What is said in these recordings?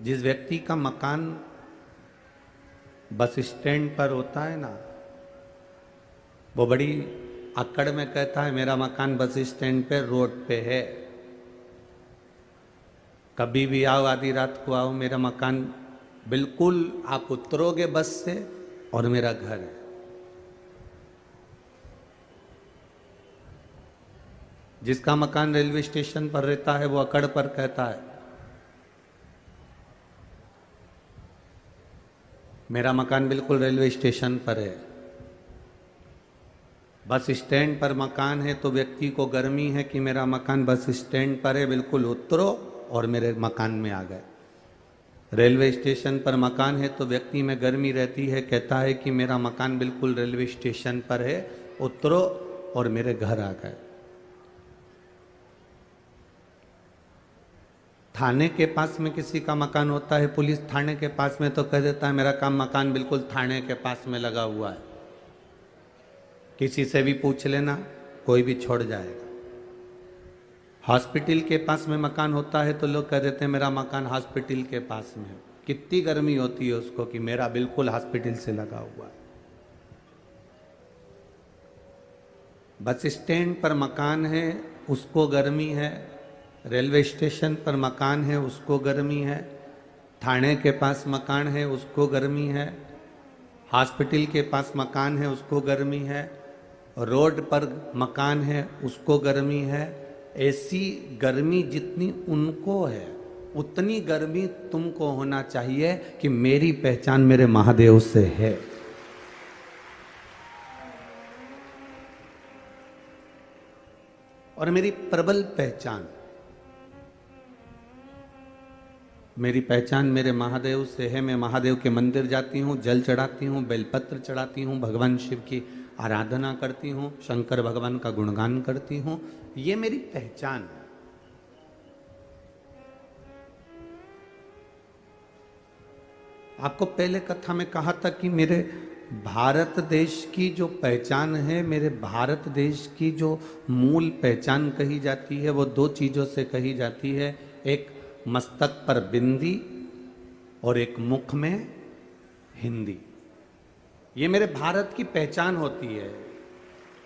जिस व्यक्ति का मकान बस स्टैंड पर होता है ना, वो बड़ी अक्कड़ में कहता है मेरा मकान बस स्टैंड पे रोड पे है, कभी भी आओ, आधी रात को आओ, मेरा मकान बिल्कुल आप उतरोगे बस से और मेरा घर है। जिसका मकान रेलवे स्टेशन पर रहता है वो अकड़ पर कहता है मेरा मकान बिल्कुल रेलवे स्टेशन पर है। बस स्टैंड पर मकान है तो व्यक्ति को गर्मी है कि मेरा मकान बस स्टैंड पर है, बिल्कुल उतरो और मेरे मकान में आ गए। रेलवे स्टेशन पर मकान है तो व्यक्ति में गर्मी रहती है, कहता है कि मेरा मकान बिल्कुल रेलवे स्टेशन पर है, उतरो और मेरे घर आ गए। थाने के पास में किसी का मकान होता है, पुलिस थाने के पास में, तो कह देता है मेरा काम मकान बिल्कुल थाने के पास में लगा हुआ है, किसी से भी पूछ लेना, कोई भी छोड़ जाएगा। हॉस्पिटल के पास में मकान होता है तो लोग कह देते हैं मेरा मकान हॉस्पिटल के पास में है। कितनी गर्मी होती है उसको कि मेरा बिल्कुल हॉस्पिटल से लगा हुआ है। बस स्टैंड पर मकान है उसको गर्मी है, रेलवे स्टेशन पर मकान है उसको गर्मी है, थाने के पास मकान है उसको गर्मी है, हॉस्पिटल के पास मकान है उसको गर्मी है, रोड पर मकान है उसको गर्मी है। ऐसी गर्मी जितनी उनको है उतनी गर्मी तुमको होना चाहिए कि मेरी पहचान मेरे महादेव से है। और मेरी प्रबल पहचान, मेरी पहचान मेरे महादेव से है। मैं महादेव के मंदिर जाती हूँ, जल चढ़ाती हूँ, बेलपत्र चढ़ाती हूँ, भगवान शिव की आराधना करती हूँ, शंकर भगवान का गुणगान करती हूँ। ये मेरी पहचान है। आपको पहले कथा में कहा था कि मेरे भारत देश की जो पहचान है, मेरे भारत देश की जो मूल पहचान कही जाती है वो दो चीज़ों से कही जाती है, एक मस्तक पर बिंदी और एक मुख में हिंदी। ये मेरे भारत की पहचान होती है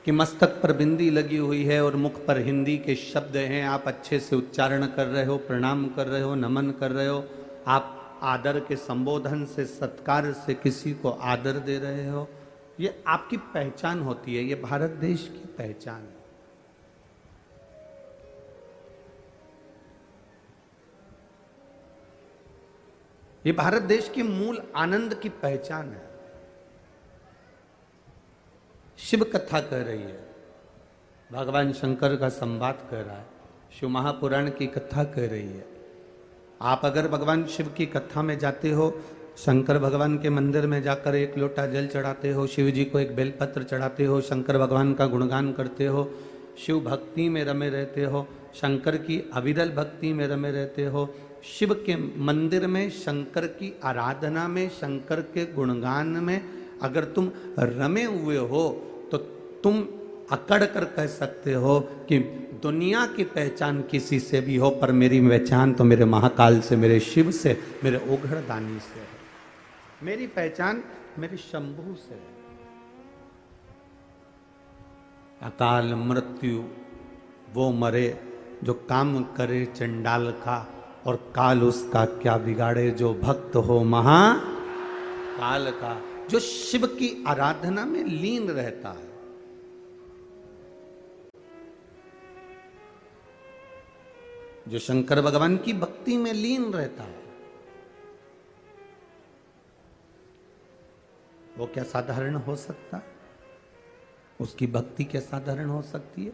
कि मस्तक पर बिंदी लगी हुई है और मुख पर हिंदी के शब्द हैं। आप अच्छे से उच्चारण कर रहे हो, प्रणाम कर रहे हो, नमन कर रहे हो, आप आदर के संबोधन से, सत्कार से किसी को आदर दे रहे हो। ये आपकी पहचान होती है, ये भारत देश की पहचान है। ये भारत देश की मूल आनंद की पहचान है। शिव कथा कह रही है, भगवान शंकर का संवाद कर रहा है, शिव महापुराण की कथा कह रही है। आप अगर भगवान शिव की कथा में जाते हो, शंकर भगवान के मंदिर में जाकर एक लोटा जल चढ़ाते हो, शिव जी को एक बेलपत्र चढ़ाते हो, शंकर भगवान का गुणगान करते हो, शिव भक्ति में रमे रहते हो, शंकर की अविरल भक्ति में रमे रहते हो, शिव के मंदिर में, शंकर की आराधना में, शंकर के गुणगान में अगर तुम रमे हुए हो तो तुम अकड़ कर कह सकते हो कि दुनिया की पहचान किसी से भी हो, पर मेरी पहचान तो मेरे महाकाल से, मेरे शिव से, मेरे ओघड़दानी से है। मेरी पहचान मेरे शंभू से है। अकाल मृत्यु वो मरे जो काम करे चंडाल का, और काल उसका क्या बिगाड़े जो भक्त हो महाकाल का। जो शिव की आराधना में लीन रहता है, जो शंकर भगवान की भक्ति में लीन रहता है, वो क्या साधारण हो सकता है? उसकी भक्ति क्या साधारण हो सकती है?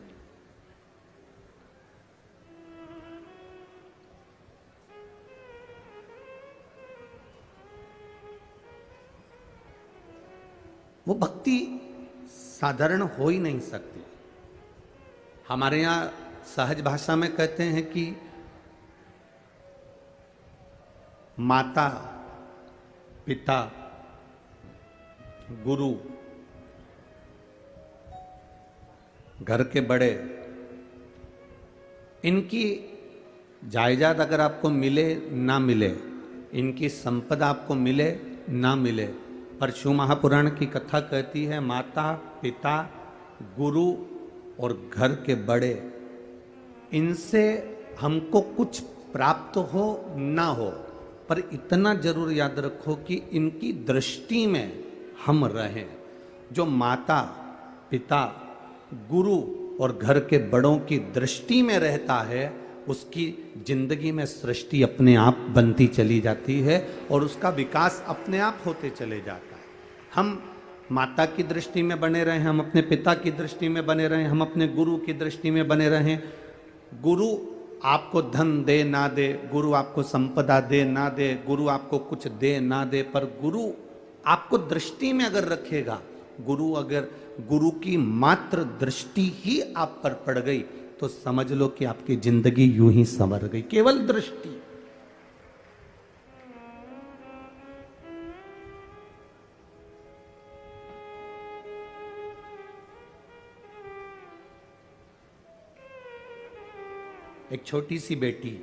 वो भक्ति साधारण हो ही नहीं सकती। हमारे यहां सहज भाषा में कहते हैं कि माता, पिता, गुरु, घर के बड़े, इनकी जायदाद अगर आपको मिले ना मिले, इनकी संपदा आपको मिले ना मिले, पर शिव महापुराण की कथा कहती है माता पिता गुरु और घर के बड़े, इनसे हमको कुछ प्राप्त हो ना हो, पर इतना जरूर याद रखो कि इनकी दृष्टि में हम रहें। जो माता पिता गुरु और घर के बड़ों की दृष्टि में रहता है, उसकी जिंदगी में सृष्टि अपने आप बनती चली जाती है और उसका विकास अपने आप होते चले जाता है। हम माता की दृष्टि में बने रहें, हम अपने पिता की दृष्टि में बने रहें, हम अपने गुरु की दृष्टि में बने रहें। गुरु आपको धन दे ना दे, गुरु आपको संपदा दे ना दे, गुरु आपको कुछ दे ना दे, पर गुरु आपको दृष्टि में अगर रखेगा, गुरु की मात्र दृष्टि ही आप पर पड़ गई तो समझ लो कि आपकी जिंदगी यूं ही संवर गई। केवल दृष्टि। एक छोटी सी बेटी,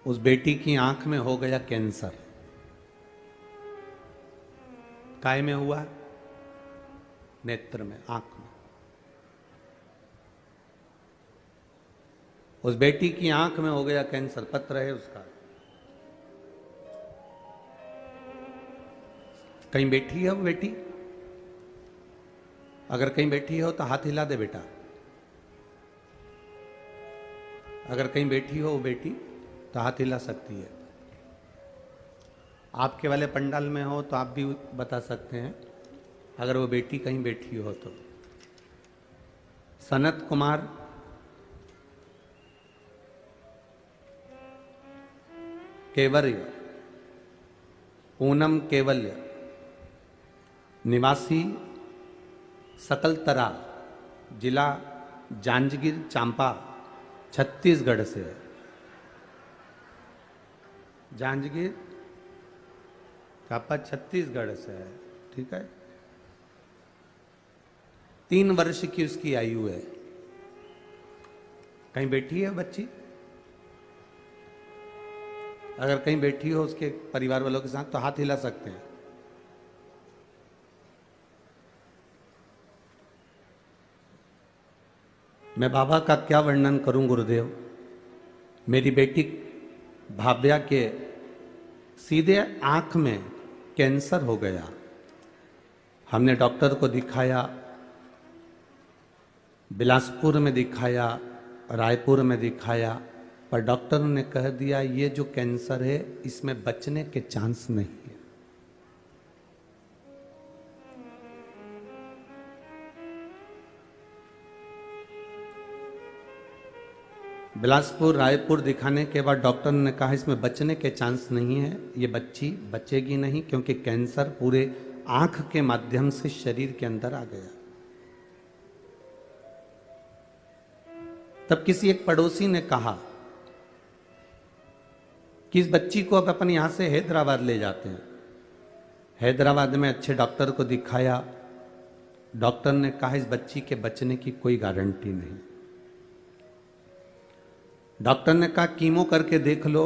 उस बेटी की आंख में हो गया कैंसर। काय में हुआ? नेत्र में, आंख में। उस बेटी की आंख में हो गया कैंसर, पत्र है उसका। कहीं बैठी है वो बेटी? अगर कहीं बैठी हो तो हाथ हिला दे बेटा। अगर कहीं बैठी हो वो बेटी तो हाथ हिला सकती है। आपके वाले पंडाल में हो तो आप भी बता सकते हैं, अगर वो बेटी कहीं बैठी हो तो। सनत कुमार, केवल्य, पूनम केवल्य, निवासी सकलतरा, जिला जांजगीर चांपा, छत्तीसगढ़ से। जांजगीर चांपा छत्तीसगढ़ से है, ठीक है। 3 वर्ष की उसकी आयु है। कहीं बैठी है बच्ची? अगर कहीं बैठी हो उसके परिवार वालों के साथ तो हाथ हिला सकते हैं। मैं बाबा का क्या वर्णन करूं गुरुदेव। मेरी बेटी भाव्या के सीधे आंख में कैंसर हो गया। हमने डॉक्टर को दिखाया, बिलासपुर में दिखाया, रायपुर में दिखाया, पर डॉक्टर ने कह दिया ये जो कैंसर है इसमें बचने के चांस नहीं है। बिलासपुर रायपुर दिखाने के बाद डॉक्टर ने कहा इसमें बचने के चांस नहीं है, ये बच्ची बचेगी नहीं, क्योंकि कैंसर पूरे आंख के माध्यम से शरीर के अंदर आ गया। तब किसी एक पड़ोसी ने कहा कि इस बच्ची को अब अपन यहां से हैदराबाद ले जाते हैं। हैदराबाद में अच्छे डॉक्टर को दिखाया। डॉक्टर ने कहा इस बच्ची के बचने की कोई गारंटी नहीं। डॉक्टर ने कहा कीमो करके देख लो,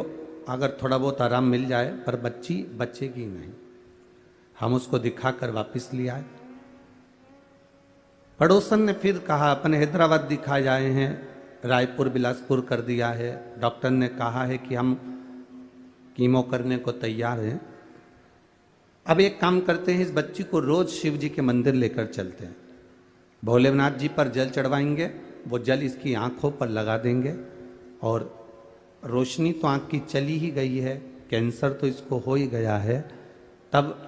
अगर थोड़ा बहुत आराम मिल जाए, पर बच्ची बचेगी नहीं। हम उसको दिखाकर वापस ले आए। पड़ोसन ने फिर कहा अपन हैदराबाद दिखाए आए हैं, रायपुर बिलासपुर कर दिया है, डॉक्टर ने कहा है कि हम कीमो करने को तैयार हैं। अब एक काम करते हैं, इस बच्ची को रोज शिव जी के मंदिर लेकर चलते हैं, भोलेनाथ जी पर जल चढ़वाएंगे, वो जल इसकी आंखों पर लगा देंगे और रोशनी तो आंख की चली ही गई है, कैंसर तो इसको हो ही गया है, तब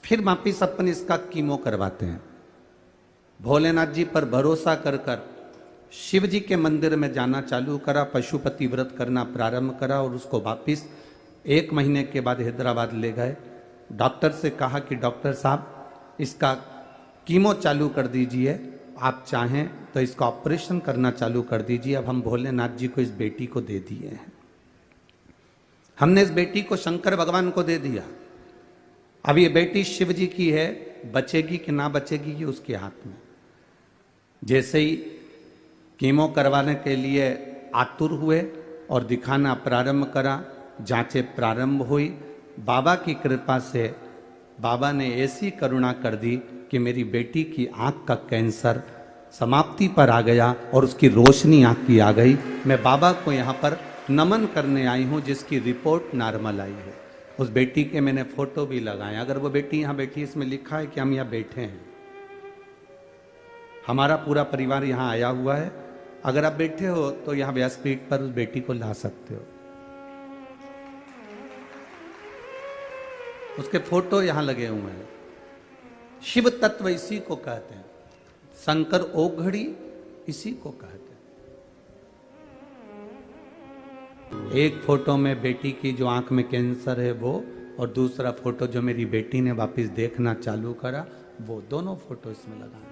फिर वापिस अपन इसका कीमो करवाते हैं। भोलेनाथ जी पर भरोसा कर कर शिव जी के मंदिर में जाना चालू करा, पशुपति व्रत करना प्रारंभ करा और उसको वापिस 1 महीने के बाद हैदराबाद ले गए। डॉक्टर से कहा कि डॉक्टर साहब इसका कीमो चालू कर दीजिए, आप चाहें तो इसका ऑपरेशन करना चालू कर दीजिए। अब हम भोलेनाथ जी को इस बेटी को दे दिए हैं, हमने इस बेटी को शंकर भगवान को दे दिया। अब ये बेटी शिव जी की है, बचेगी कि ना बचेगी ये उसके हाथ में। जैसे ही कीमो करवाने के लिए आतुर हुए और दिखाना प्रारंभ करा। जांचें प्रारंभ हुई। बाबा की कृपा से बाबा ने ऐसी करुणा कर दी कि मेरी बेटी की आंख का कैंसर समाप्ति पर आ गया और उसकी रोशनी आंख की आ गई। मैं बाबा को यहाँ पर नमन करने आई हूँ, जिसकी रिपोर्ट नॉर्मल आई है। उस बेटी के मैंने फोटो भी लगाए। अगर वो बेटी यहाँ बैठी, इसमें लिखा है कि हम यहाँ बैठे हैं, हमारा पूरा परिवार यहाँ आया हुआ है। अगर आप बैठे हो तो यहाँ व्यासपीठ पर उस बेटी को ला सकते हो। उसके फोटो यहां लगे हुए हैं। शिव तत्व इसी को कहते हैं, शंकर ओघड़ी इसी को कहते हैं। एक फोटो में बेटी की जो आंख में कैंसर है वो, और दूसरा फोटो जो मेरी बेटी ने वापस देखना चालू करा वो, दोनों फोटो इसमें लगाए।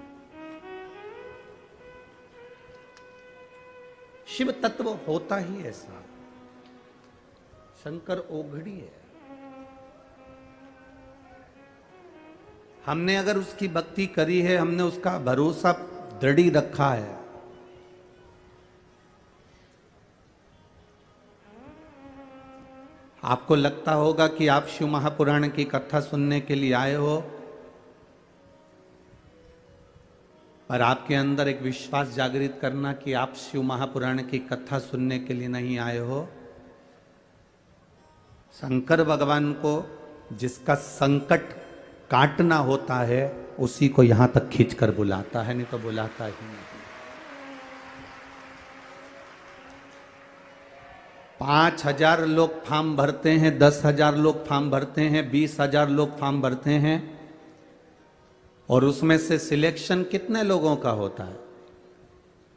शिव तत्व होता ही ऐसा, शंकर ओघड़ी है। हमने अगर उसकी भक्ति करी है, हमने उसका भरोसा दृढ़ रखा है, आपको लगता होगा कि आप शिव महापुराण की कथा सुनने के लिए आए हो, पर आपके अंदर एक विश्वास जागृत करना कि आप शिव महापुराण की कथा सुनने के लिए नहीं आए हो। शंकर भगवान को जिसका संकट काटना होता है उसी को यहां तक खींच कर बुलाता है, नहीं तो बुलाता ही नहीं। 5,000 लोग फॉर्म भरते हैं, 10,000 लोग फॉर्म भरते हैं, 20,000 लोग फॉर्म भरते हैं, और उसमें से सिलेक्शन कितने लोगों का होता है?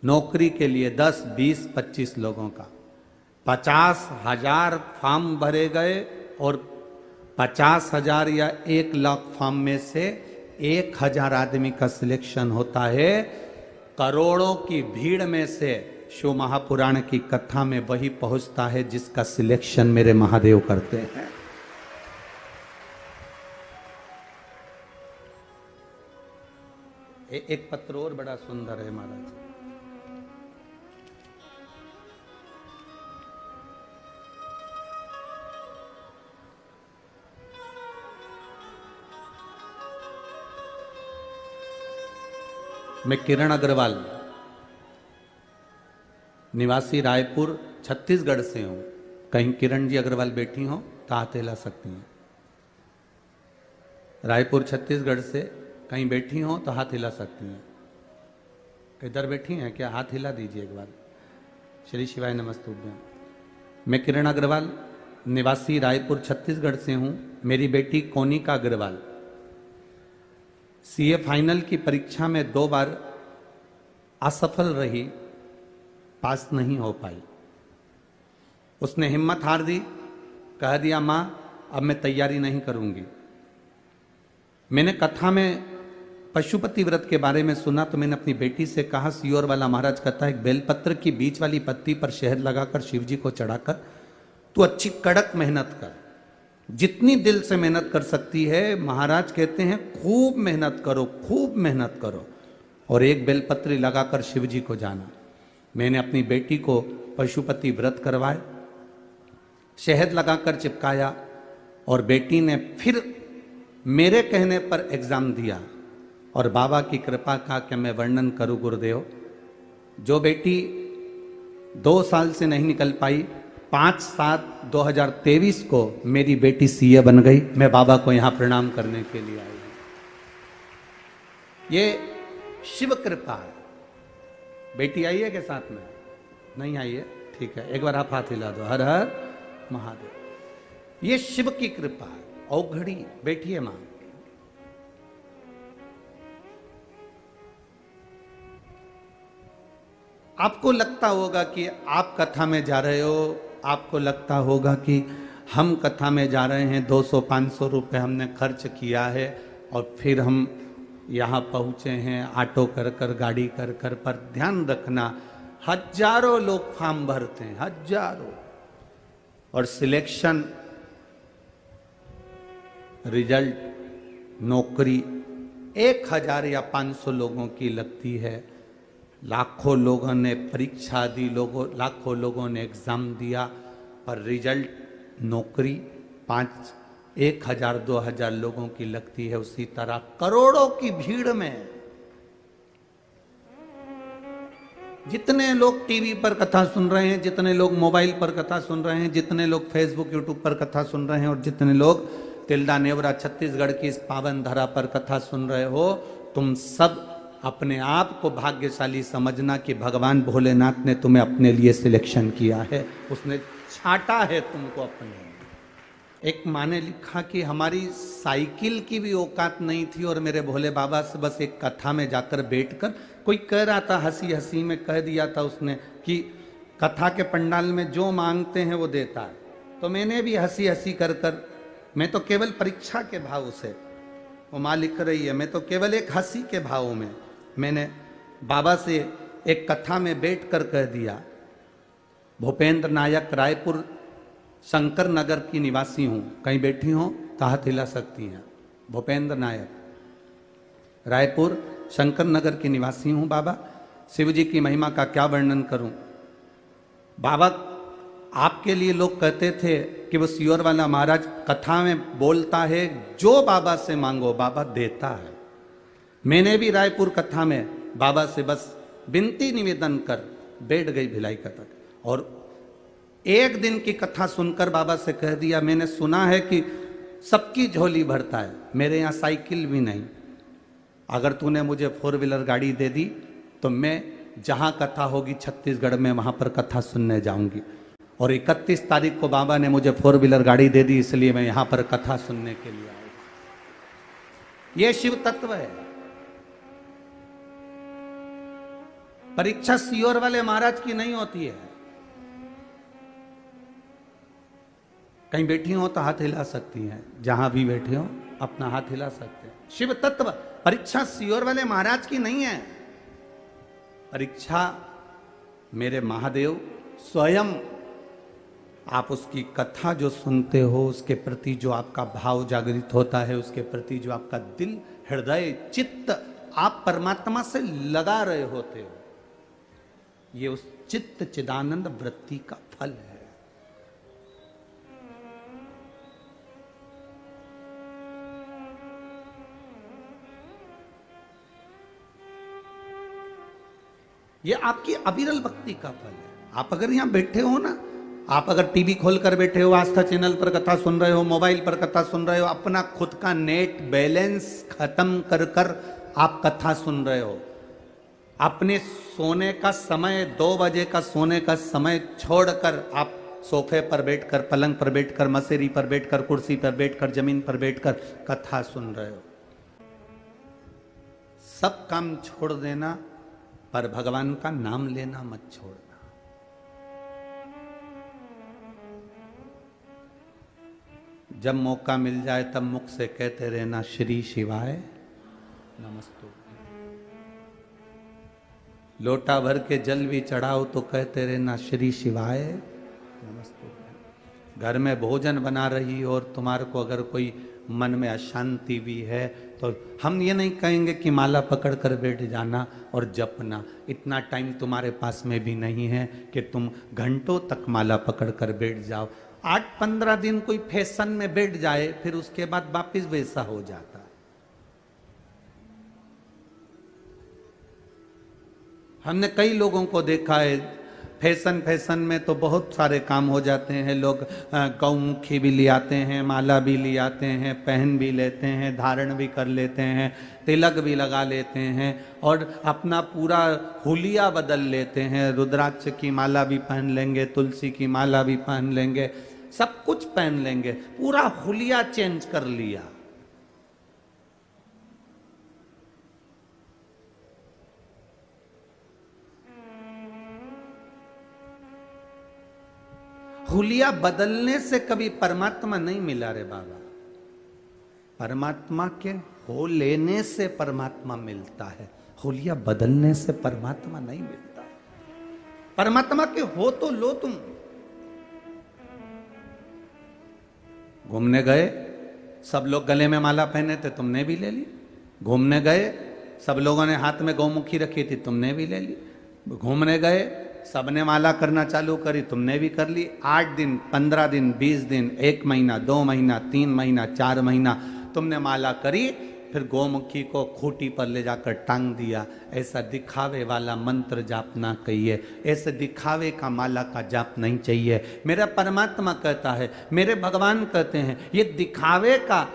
नौकरी के लिए 10, 20, 25 लोगों का। 50,000 फॉर्म भरे गए और 50,000 या 1,00,000 फॉर्म में से 1,000 आदमी का सिलेक्शन होता है। करोड़ों की भीड़ में से शिव महापुराण की कथा में वही पहुंचता है जिसका सिलेक्शन मेरे महादेव करते हैं। एक पत्र और बड़ा सुंदर है महाराज। मैं किरण अग्रवाल, निवासी रायपुर छत्तीसगढ़ से हूं। कहीं किरण जी अग्रवाल बैठी हो तो हाथ हिला सकती हैं। रायपुर छत्तीसगढ़ से कहीं बैठी हो तो हाथ हिला सकती हैं। इधर बैठी हैं क्या? हाथ हिला दीजिए एक बार। श्री शिवाय नमस्तुभ्यं। मैं किरण अग्रवाल, निवासी रायपुर छत्तीसगढ़ से हूं। मेरी बेटी कोनिका अग्रवाल सीए फाइनल की परीक्षा में 2 बार असफल रही, पास नहीं हो पाई। उसने हिम्मत हार दी, कह दिया मां अब मैं तैयारी नहीं करूंगी। मैंने कथा में पशुपति व्रत के बारे में सुना तो मैंने अपनी बेटी से कहा, सियोर वाला महाराज कहता है बेलपत्र की बीच वाली पत्ती पर शहद लगाकर शिव जी को चढ़ाकर तू अच्छी कड़क मेहनत कर, जितनी दिल से मेहनत कर सकती है। महाराज कहते हैं खूब मेहनत करो, खूब मेहनत करो, और एक बेलपत्री लगाकर शिव जी को जाना। मैंने अपनी बेटी को पशुपति व्रत करवाए, शहद लगाकर चिपकाया, और बेटी ने फिर मेरे कहने पर एग्जाम दिया, और बाबा की कृपा का क्या मैं वर्णन करूं गुरुदेव। जो बेटी 2 साल से नहीं निकल पाई, 5/7/2023 को मेरी बेटी सीए बन गई। मैं बाबा को यहां प्रणाम करने के लिए आई। ये शिव कृपा है। बेटी आई है के साथ में? नहीं आई है? ठीक है, एक बार आप हाथ हिला दो। हर हर महादेव। ये शिव की कृपा है। औघड़ी बैठिए मां। आपको लगता होगा कि आप कथा में जा रहे हो, आपको लगता होगा कि हम कथा में जा रहे हैं, 200-500 रुपए हमने खर्च किया है और फिर हम यहाँ पहुँचे हैं ऑटो कर कर, गाड़ी कर कर। पर ध्यान रखना, हजारों लोग फॉर्म भरते हैं, हजारों, और सिलेक्शन, रिजल्ट, नौकरी 1,000 या 500 लोगों की लगती है। लाखों लोगों ने परीक्षा दी, लाखों लोगों ने एग्जाम दिया, पर रिजल्ट नौकरी 1,000 2,000 लोगों की लगती है। उसी तरह करोड़ों की भीड़ में जितने लोग टीवी पर कथा सुन रहे हैं, जितने लोग मोबाइल पर कथा सुन रहे हैं, जितने लोग फेसबुक यूट्यूब पर कथा सुन रहे हैं, और जितने लोग तिल्दा नेवरा छत्तीसगढ़ की इस पावन धरा पर कथा सुन रहे हो, तुम सब अपने आप को भाग्यशाली समझना कि भगवान भोलेनाथ ने तुम्हें अपने लिए सिलेक्शन किया है, उसने छांटा है तुमको अपने। एक माँ ने लिखा कि हमारी साइकिल की भी औकात नहीं थी और मेरे भोले बाबा से बस एक कथा में जाकर बैठकर, कोई कह रहा था, हंसी हंसी में कह दिया था उसने कि कथा के पंडाल में जो मांगते हैं वो देता है। तो मैंने भी हंसी हंसी कर मैं तो केवल परीक्षा के भाव से, वो माँ लिख रही है, मैं तो केवल एक हंसी के भाव में मैंने बाबा से एक कथा में बैठ कर कह दिया, भूपेंद्र नायक रायपुर शंकर नगर की निवासी हूँ, कहीं बैठी हो तो हाथ हिला सकती हैं। भूपेंद्र नायक रायपुर शंकर नगर की निवासी हूँ बाबा, शिव जी की महिमा का क्या वर्णन करूं। बाबा आपके लिए लोग कहते थे कि वो सियोर वाला महाराज कथा में बोलता है, जो बाबा से मांगो बाबा देता है। मैंने भी रायपुर कथा में बाबा से बस विनती निवेदन कर बैठ गई भिलाई कथा, और एक दिन की कथा सुनकर बाबा से कह दिया, मैंने सुना है कि सबकी झोली भरता है, मेरे यहाँ साइकिल भी नहीं, अगर तूने मुझे 4 व्हीलर गाड़ी दे दी तो मैं जहाँ कथा होगी छत्तीसगढ़ में वहाँ पर कथा सुनने जाऊंगी। और 31 तारीख को बाबा ने मुझे 4 व्हीलर गाड़ी दे दी, इसलिए मैं यहाँ पर कथा सुनने के लिए आया। ये शिव तत्व है। परीक्षा सियोर वाले महाराज की नहीं होती है। कहीं बैठी हो तो हाथ हिला सकती हैं, जहां भी बैठे हो अपना हाथ हिला सकते हैं। शिव तत्व परीक्षा सियोर वाले महाराज की नहीं है। परीक्षा मेरे महादेव स्वयं, आप उसकी कथा जो सुनते हो, उसके प्रति जो आपका भाव जागृत होता है, उसके प्रति जो आपका दिल, हृदय, चित्त आप परमात्मा से लगा रहे होते हो, ये उस चित्त चिदानंद वृत्ति का फल है। ये आपकी अविरल भक्ति का फल है। आप अगर यहां बैठे हो ना, आप अगर टीवी खोलकर बैठे हो, आस्था चैनल पर कथा सुन रहे हो, मोबाइल पर कथा सुन रहे हो, अपना खुद का नेट बैलेंस खत्म कर आप कथा सुन रहे हो, अपने सोने का समय 2 बजे का सोने का समय छोड़कर आप सोफे पर बैठकर, पलंग पर बैठकर, मसेरी पर बैठकर, कुर्सी पर बैठकर, जमीन पर बैठकर कथा सुन रहे हो, सब काम छोड़ देना, पर भगवान का नाम लेना मत छोड़ना। जब मौका मिल जाए तब मुख से कहते रहना, श्री शिवाय नमस्तु। लोटा भर के जल भी चढ़ाओ तो कहते रहना, श्री शिवाय नमस्तु। घर में भोजन बना रही हो और तुम्हारे को अगर कोई मन में अशांति भी है तो हम ये नहीं कहेंगे कि माला पकड़ कर बैठ जाना और जपना। इतना टाइम तुम्हारे पास में भी नहीं है कि तुम घंटों तक माला पकड़ कर बैठ जाओ। 8-15 दिन कोई फैशन में बैठ जाए, फिर उसके बाद वापिस वैसा हो जाता है। हमने कई लोगों को देखा है, फैशन में तो बहुत सारे काम हो जाते हैं। लोग गौमुखी भी ले आते हैं, माला भी ले आते हैं, पहन भी लेते हैं, धारण भी कर लेते हैं, तिलक भी लगा लेते हैं और अपना पूरा हुलिया बदल लेते हैं। रुद्राक्ष की माला भी पहन लेंगे, तुलसी की माला भी पहन लेंगे, सब कुछ पहन लेंगे, पूरा हुलिया चेंज कर लिया। हुलिया बदलने से कभी परमात्मा नहीं मिला रे बाबा। परमात्मा के हो लेने से परमात्मा मिलता है, हुलिया बदलने से परमात्मा नहीं मिलता। परमात्मा के हो तो लो तुम। घूमने गए, सब लोग गले में माला पहने थे, तुमने भी ले ली। घूमने गए, सब लोगों ने हाथ में गौमुखी रखी थी, तुमने भी ले ली। घूमने गए, सबने माला करना चालू करी, तुमने भी कर ली। 8 दिन, 15 दिन, 20 दिन, 1 महीना, 2 महीना, 3 महीना, 4 महीना तुमने माला करी, फिर गौमुखी को खूंटी पर ले जाकर टांग दिया। ऐसा दिखावे वाला मंत्र जाप ना कहिए, ऐसे दिखावे का माला का जाप नहीं चाहिए। मेरा परमात्मा कहता है, मेरे भगवान कहते हैं, ये दिखावे का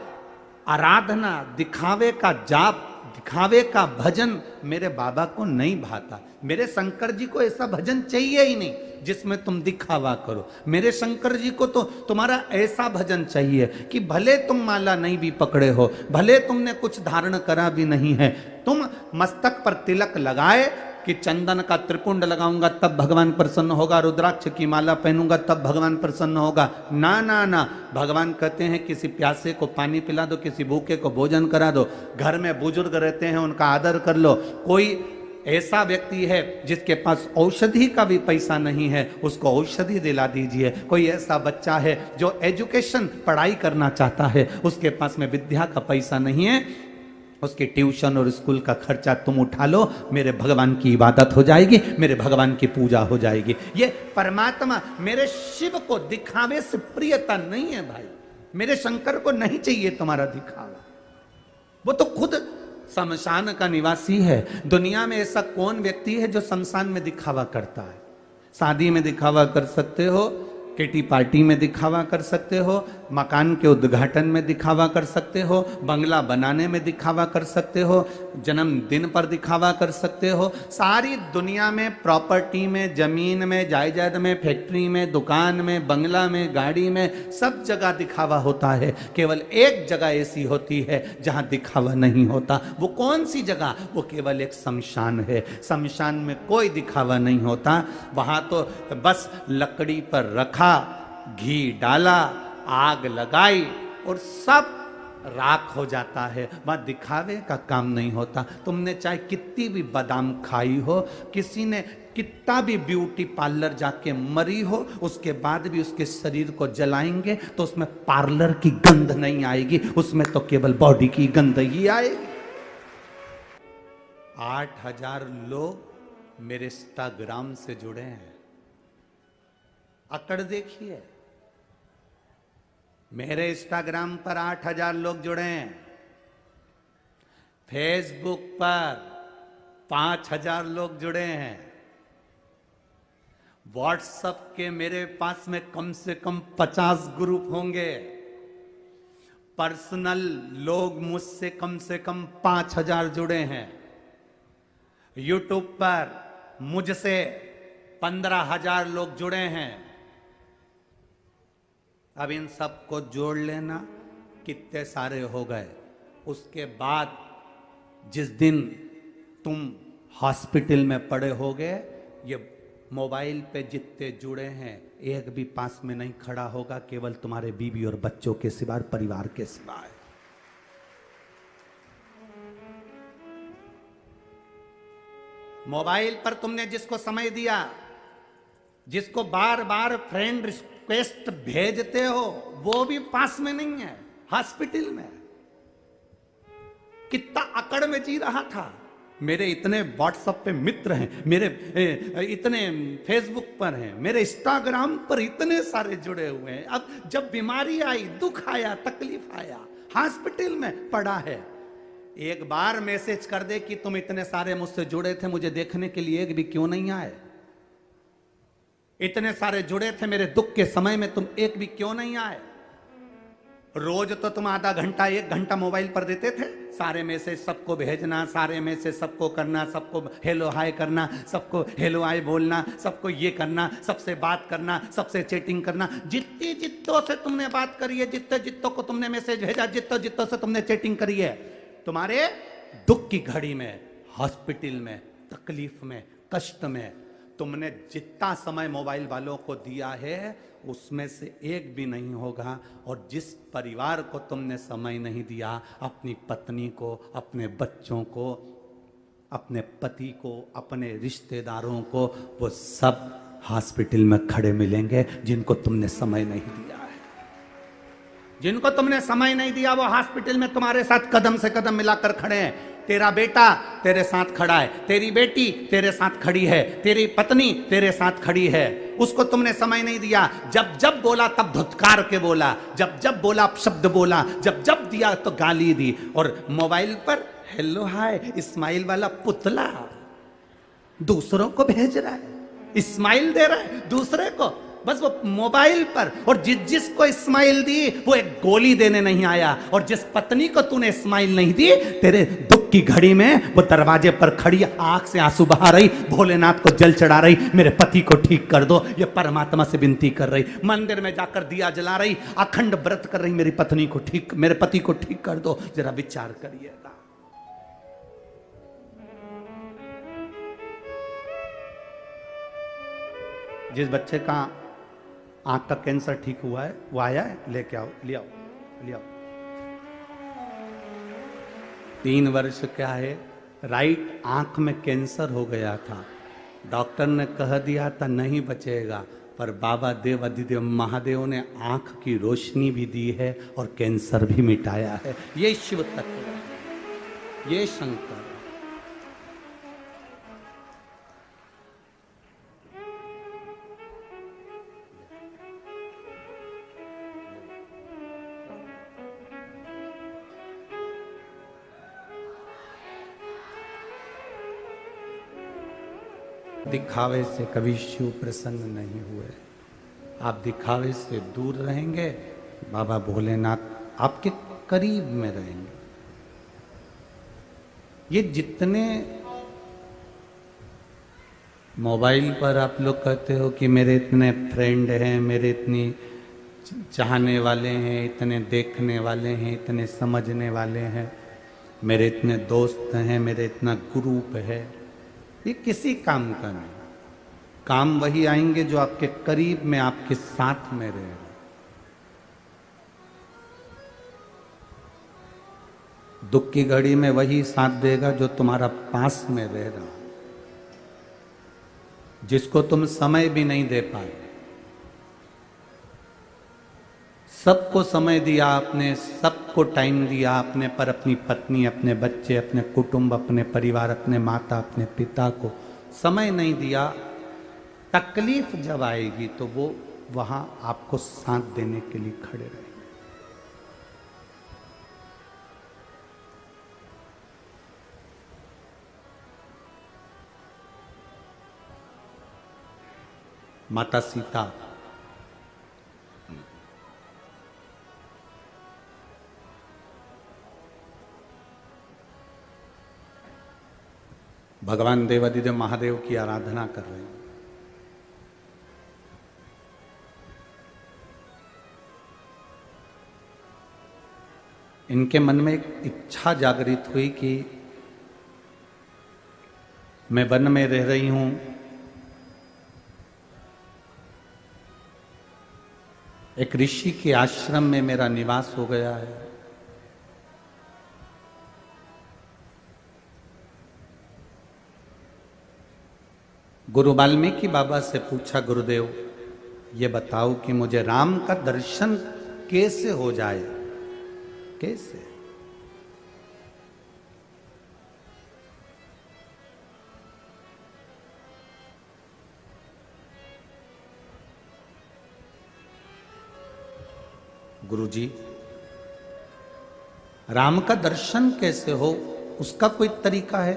आराधना, दिखावे का जाप, दिखावे का भजन मेरे बाबा को नहीं भाता। मेरे शंकर जी को ऐसा भजन चाहिए ही नहीं जिसमें तुम दिखावा करो। मेरे शंकर जी को तो तुम्हारा ऐसा भजन चाहिए कि भले तुम माला नहीं भी पकड़े हो, भले तुमने कुछ धारण करा भी नहीं है, तुम मस्तक पर तिलक लगाए कि चंदन का त्रिपुंड लगाऊंगा तब भगवान प्रसन्न होगा, रुद्राक्ष की माला पहनूंगा तब भगवान प्रसन्न होगा। ना ना ना, भगवान कहते हैं किसी प्यासे को पानी पिला दो, किसी भूखे को भोजन करा दो, घर में बुजुर्ग रहते हैं उनका आदर कर लो। कोई ऐसा व्यक्ति है जिसके पास औषधि का भी पैसा नहीं है, उसको औषधि दिला दीजिए। कोई ऐसा बच्चा है जो एजुकेशन पढ़ाई करना चाहता है, उसके पास में विद्या का पैसा नहीं है, उसके ट्यूशन और स्कूल का खर्चा तुम उठा लो, मेरे भगवान की इबादत हो जाएगी, मेरे भगवान की पूजा हो जाएगी। ये परमात्मा मेरे शिव को दिखावे से प्रियता नहीं है भाई। मेरे शंकर को नहीं चाहिए तुम्हारा दिखावा, वो तो खुद शमशान का निवासी है। दुनिया में ऐसा कौन व्यक्ति है जो शमशान में दिखावा करता है? शादी में दिखावा कर सकते हो, किटी पार्टी में दिखावा कर सकते हो, मकान के उद्घाटन में दिखावा कर सकते हो, बंगला बनाने में दिखावा कर सकते हो, जन्मदिन पर दिखावा कर सकते हो। सारी दुनिया में प्रॉपर्टी में, जमीन में, जायदाद में, फैक्ट्री में, दुकान में, बंगला में, गाड़ी में, सब जगह दिखावा होता है। केवल एक जगह ऐसी होती है जहां दिखावा नहीं होता। वो कौन सी जगह? वो केवल एक शमशान है। शमशान में कोई दिखावा नहीं होता। वहां तो बस लकड़ी पर रखा, घी डाला, आग लगाई और सब राख हो जाता है। वहां दिखावे का काम नहीं होता। तुमने चाहे कितनी भी बादाम खाई हो, किसी ने कितना भी ब्यूटी पार्लर जाके मरी हो, उसके बाद भी उसके शरीर को जलाएंगे तो उसमें पार्लर की गंध नहीं आएगी, उसमें तो केवल बॉडी की गंध ही आएगी। 8000 लोग मेरे इंस्टाग्राम से जुड़े हैं। अकड़ देखिए, मेरे इंस्टाग्राम पर 8000 लोग जुड़े हैं, फेसबुक पर 5000 लोग जुड़े हैं, व्हाट्सएप के मेरे पास में कम से कम 50 ग्रुप होंगे, पर्सनल लोग मुझसे कम से कम 5000 जुड़े हैं, यूट्यूब पर मुझसे 15,000 लोग जुड़े हैं। अब इन सब को जोड़ लेना, कितने सारे हो गए। उसके बाद जिस दिन तुम हॉस्पिटल में पड़े होगे, ये मोबाइल पे जितने जुड़े हैं एक भी पास में नहीं खड़ा होगा, केवल तुम्हारे बीवी और बच्चों के सिवाय, परिवार के सिवाय। मोबाइल पर तुमने जिसको समय दिया, जिसको बार बार फ्रेंड रिक्वेस्ट भेजते हो, वो भी पास में नहीं है, हॉस्पिटल में। कितना अकड़ में जी रहा था। मेरे इतने व्हाट्सएप पे मित्र हैं, मेरे इतने फेसबुक पर हैं, मेरे इंस्टाग्राम पर इतने सारे जुड़े हुए हैं। अब जब बीमारी आई, दुख आया, तकलीफ आया, हॉस्पिटल में पड़ा है, एक बार मैसेज कर दे कि तुम इतने सारे मुझसे जुड़े थे, मुझे देखने के लिए एक भी क्यों नहीं आए? इतने सारे जुड़े थे मेरे दुख के समय में, तुम एक भी क्यों नहीं आए? रोज तो तुम आधा घंटा 1 घंटा मोबाइल पर देते थे, सारे मैसेज सबको भेजना, सारे मैसेज सबको करना, सबको हेलो हाय करना, सबको हेलो हाय बोलना, सबको ये करना, सबसे बात करना, सबसे चैटिंग करना। जितनी जितों से तुमने बात करी है, जितने जितों को तुमने मैसेज भेजा, जितों जितों से तुमने चैटिंग करी है, तुम्हारे दुख की घड़ी में, हॉस्पिटल में, तकलीफ में, कष्ट में तुमने जितना समय मोबाइल वालों को दिया है, उसमें से एक भी नहीं होगा। और जिस परिवार को तुमने समय नहीं दिया, अपनी पत्नी को, अपने बच्चों को, अपने पति को, अपने रिश्तेदारों को, वो सब हॉस्पिटल में खड़े मिलेंगे जिनको तुमने समय नहीं दिया है। जिनको तुमने समय नहीं दिया वो हॉस्पिटल में तुम्हारे साथ कदम से कदम मिलाकर खड़े हैं। तेरा बेटा तेरे साथ खड़ा है, तेरी बेटी तेरे साथ खड़ी है, तेरी पत्नी तेरे साथ खड़ी है। उसको तुमने समय नहीं दिया। जब जब बोला तब धुतकार के बोला, जब जब बोला शब्द बोला, जब जब दिया तो गाली दी। और मोबाइल पर हेलो हाय इस्माइल वाला पुतला दूसरों को भेज रहा है, स्माइल दे रहा है दूसरे को, बस वो मोबाइल पर। और जिसको स्माइल दी वो एक गोली देने नहीं आया। और जिस पत्नी को तूने स्माइल नहीं दी, तेरे दुख की घड़ी में वो दरवाजे पर खड़ी आंख से आंसू बहा रही, भोलेनाथ को जल चढ़ा रही, मेरे पति को ठीक कर दो, ये परमात्मा से विनती कर रही, मंदिर में जाकर दिया जला रही, अखंड व्रत कर रही, मेरी पत्नी को ठीक, मेरे पति को ठीक कर दो। जरा विचार करिएगा। जिस बच्चे का आंख का कैंसर ठीक हुआ है वो आया है, लेके आओ, ले आओ, ले आओ। 3 वर्ष क्या है, राइट आंख में कैंसर हो गया था। डॉक्टर ने कह दिया था नहीं बचेगा, पर बाबा देव अधिदेव महादेव ने आंख की रोशनी भी दी है और कैंसर भी मिटाया है। ये शिव तत्व है, ये शंकर। दिखावे से कभी शिव प्रसन्न नहीं हुए। आप दिखावे से दूर रहेंगे, बाबा भोलेनाथ आपके करीब में रहेंगे। ये जितने मोबाइल पर आप लोग कहते हो कि मेरे इतने फ्रेंड हैं, मेरे इतनी चाहने वाले हैं, इतने देखने वाले हैं, इतने समझने वाले हैं, मेरे इतने दोस्त हैं, मेरे इतना ग्रुप है, ये किसी काम का नहीं। काम वही आएंगे जो आपके करीब में, आपके साथ में रहे। दुख की घड़ी में वही साथ देगा जो तुम्हारा पास में रह रहा, जिसको तुम समय भी नहीं दे पाए। सबको समय दिया आपने, सबको टाइम दिया आपने, पर अपनी पत्नी, अपने बच्चे, अपने कुटुंब, अपने परिवार, अपने माता, अपने पिता को समय नहीं दिया। तकलीफ जब आएगी तो वो वहां आपको साथ देने के लिए खड़े रहेंगे। माता सीता भगवान देवाधिदेव महादेव की आराधना कर रहे हैं। इनके मन में एक इच्छा जागृत हुई कि मैं वन में रह रही हूं, एक ऋषि के आश्रम में मेरा निवास हो गया है। गुरु वाल्मीकि बाबा से पूछा, गुरुदेव ये बताओ कि मुझे राम का दर्शन कैसे हो जाए, कैसे? गुरुजी, राम का दर्शन कैसे हो, उसका कोई तरीका है?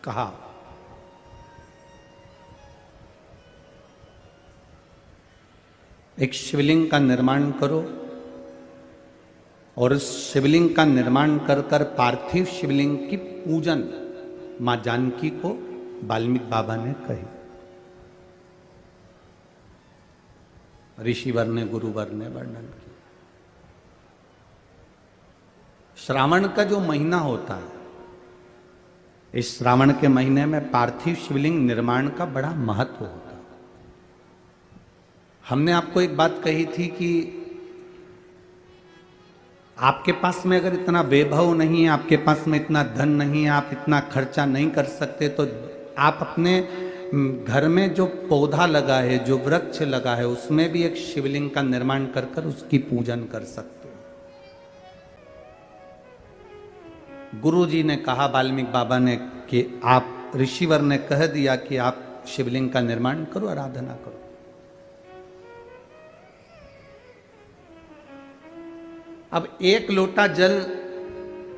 कहा, एक शिवलिंग का निर्माण करो और उस शिवलिंग का निर्माण कर कर पार्थिव शिवलिंग की पूजन मां जानकी को वाल्मीकि बाबा ने कही। ऋषिवर ने, गुरुवर ने वर्णन किया। श्रावण का जो महीना होता है, इस श्रावण के महीने में पार्थिव शिवलिंग निर्माण का बड़ा महत्व होता है। हमने आपको एक बात कही थी कि आपके पास में अगर इतना वैभव नहीं है, आपके पास में इतना धन नहीं है, आप इतना खर्चा नहीं कर सकते, तो आप अपने घर में जो पौधा लगा है, जो वृक्ष लगा है, उसमें भी एक शिवलिंग का निर्माण कर कर उसकी पूजन कर सकते हो। गुरु जी ने कहा, वाल्मीकि बाबा ने, कि आप, ऋषिवर ने कह दिया कि आप शिवलिंग का निर्माण करो, आराधना करो। अब एक लोटा जल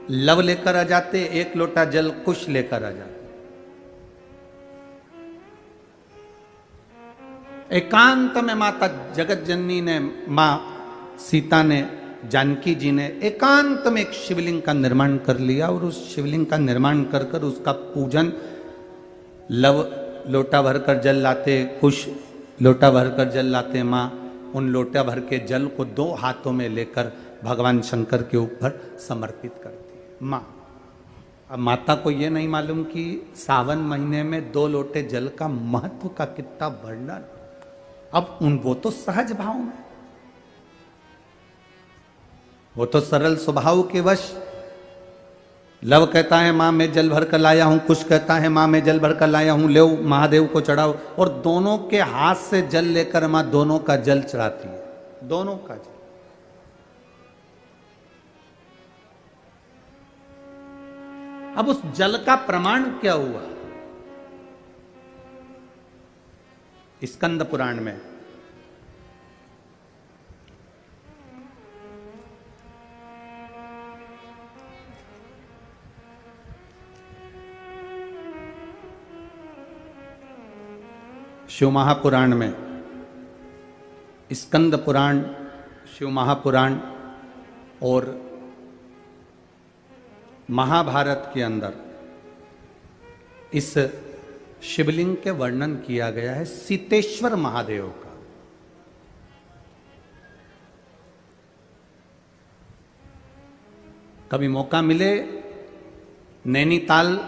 लव लेकर आ जाते, एक लोटा जल कुश लेकर आ जाते। एकांत में माता जगत जननी ने, मां सीता ने, जानकी जी ने एकांत में एक शिवलिंग का निर्माण कर लिया और उस शिवलिंग का निर्माण कर कर उसका पूजन, लव लोटा भरकर जल लाते, कुश लोटा भरकर जल लाते। मां उन लोटा भर के जल को 2 हाथों में लेकर भगवान शंकर के ऊपर समर्पित करती है मां। अब माता को यह नहीं मालूम कि सावन महीने में 2 लोटे जल का महत्व का कितना वर्णन। अब वो तो सहज भाव में, वो तो सरल स्वभाव के वश। लव कहता है मां मैं जल भर कर लाया हूं, कुश कहता है मां मैं जल भर कर लाया हूं, ले महादेव को चढ़ाओ। और दोनों के हाथ से जल लेकर मां दोनों का जल चढ़ाती है, दोनों का जल। अब उस जल का प्रमाण क्या हुआ? स्कंद पुराण में शिव महापुराण में, स्कंद पुराण, शिव महापुराण और महाभारत के अंदर इस शिवलिंग के वर्णन किया गया है सीतेश्वर महादेव का। कभी मौका मिले नैनीताल,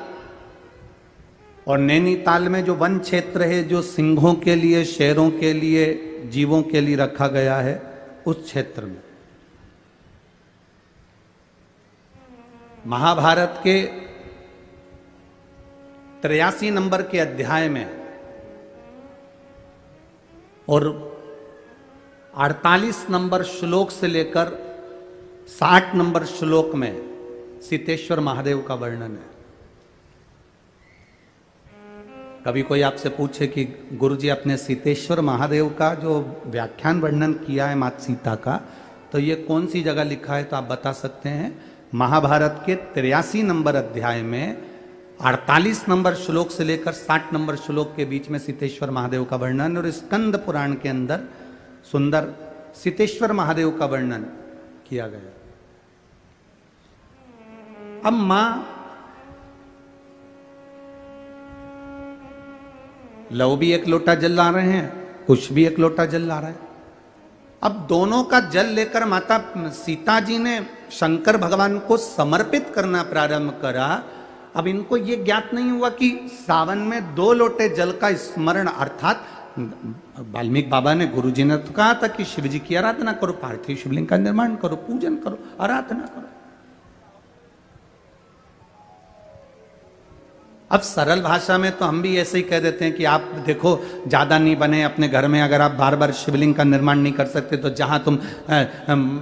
और नैनीताल में जो वन क्षेत्र है जो सिंहों के लिए, शेरों के लिए, जीवों के लिए रखा गया है, उस क्षेत्र में महाभारत के 83 नंबर के अध्याय में और 48 नंबर श्लोक से लेकर 60 नंबर श्लोक में सीतेश्वर महादेव का वर्णन है। कभी कोई आपसे पूछे कि गुरुजी आपने सीतेश्वर महादेव का जो व्याख्यान वर्णन किया है माता सीता का, तो ये कौन सी जगह लिखा है, तो आप बता सकते हैं महाभारत के 83 नंबर अध्याय में 48 नंबर श्लोक से लेकर 60 नंबर श्लोक के बीच में सीतेश्वर महादेव का वर्णन, और स्कंद पुराण के अंदर सुंदर सीतेश्वर महादेव का वर्णन किया गया। अब मां लव भी एक लोटा जल ला रहे हैं, कुश भी एक लोटा जल ला रहा है। अब दोनों का जल लेकर माता सीता जी ने शंकर भगवान को समर्पित करना प्रारंभ करा। अब इनको ये ज्ञात नहीं हुआ कि सावन में 2 लोटे जल का स्मरण, अर्थात वाल्मीकि बाबा ने, गुरु जी ने तो कहा था कि शिव जी की आराधना करो, पार्थिव शिवलिंग का निर्माण करो, पूजन करो, आराधना करो। अब सरल भाषा में तो हम भी ऐसे ही कह देते हैं कि आप देखो ज्यादा नहीं बने अपने घर में, अगर आप बार बार शिवलिंग का निर्माण नहीं कर सकते तो जहां तुम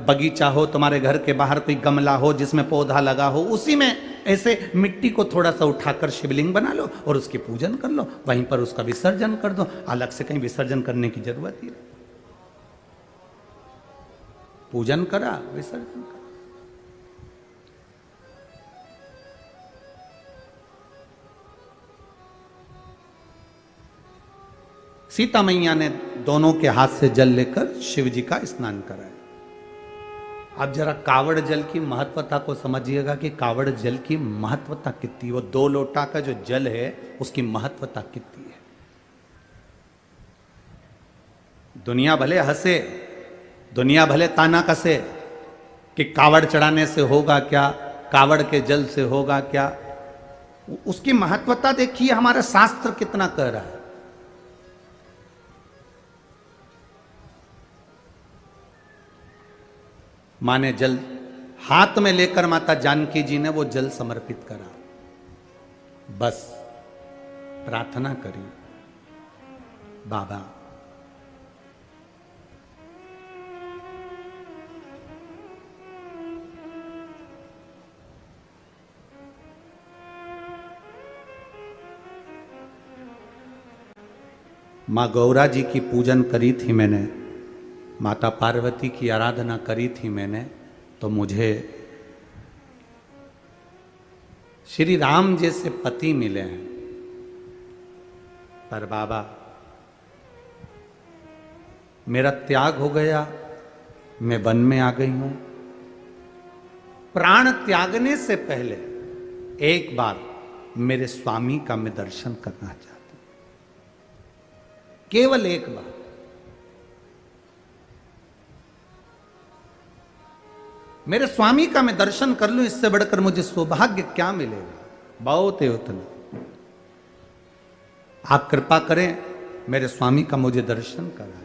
बगीचा हो, तुम्हारे घर के बाहर कोई गमला हो जिसमें पौधा लगा हो, उसी में ऐसे मिट्टी को थोड़ा सा उठाकर शिवलिंग बना लो और उसकी पूजन कर लो, वहीं पर उसका विसर्जन कर दो। अलग से कहीं विसर्जन करने की जरूरत ही नहीं, पूजन करा, विसर्जन करा। सीता मैया ने दोनों के हाथ से जल लेकर शिव जी का स्नान कराया। अब जरा कावड़ जल की महत्वता को समझिएगा कि कावड़ जल की महत्वता कितनी, वो 2 लोटा का जो जल है उसकी महत्वता कितनी है। दुनिया भले हंसे, दुनिया भले ताना कसे कि कावड़ चढ़ाने से होगा क्या, कावड़ के जल से होगा क्या, उसकी महत्वता देखिए हमारा शास्त्र कितना कह रहा है। मां ने जल हाथ में लेकर माता जानकी जी ने वो जल समर्पित करा, बस प्रार्थना करी बाबा माँ गौरा जी की पूजन करी थी मैंने, माता पार्वती की आराधना करी थी मैंने, तो मुझे श्री राम जैसे पति मिले हैं। पर बाबा मेरा त्याग हो गया, मैं वन में आ गई हूं। प्राण त्यागने से पहले एक बार मेरे स्वामी का मैं दर्शन करना चाहता हूं, केवल एक बार। मेरे स्वामी का मैं दर्शन कर लूं, इससे बढ़कर मुझे सौभाग्य क्या मिलेगा। बहुत है उतना। आप कृपा करें, मेरे स्वामी का मुझे दर्शन कराएं।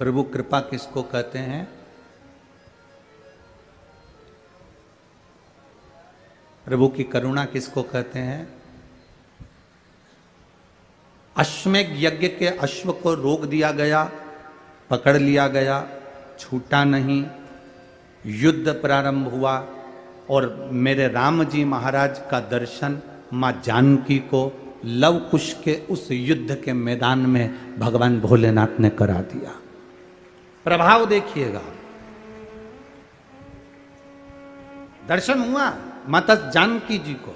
प्रभु कृपा किसको कहते हैं? प्रभु की करुणा किसको कहते हैं? अश्वमेध यज्ञ के अश्व को रोक दिया गया, पकड़ लिया गया, छूटा नहीं, युद्ध प्रारंभ हुआ और मेरे राम जी महाराज का दर्शन मां जानकी को लव कुश के उस युद्ध के मैदान में भगवान भोलेनाथ ने करा दिया। प्रभाव देखिएगा। दर्शन हुआ माता जानकी जी को।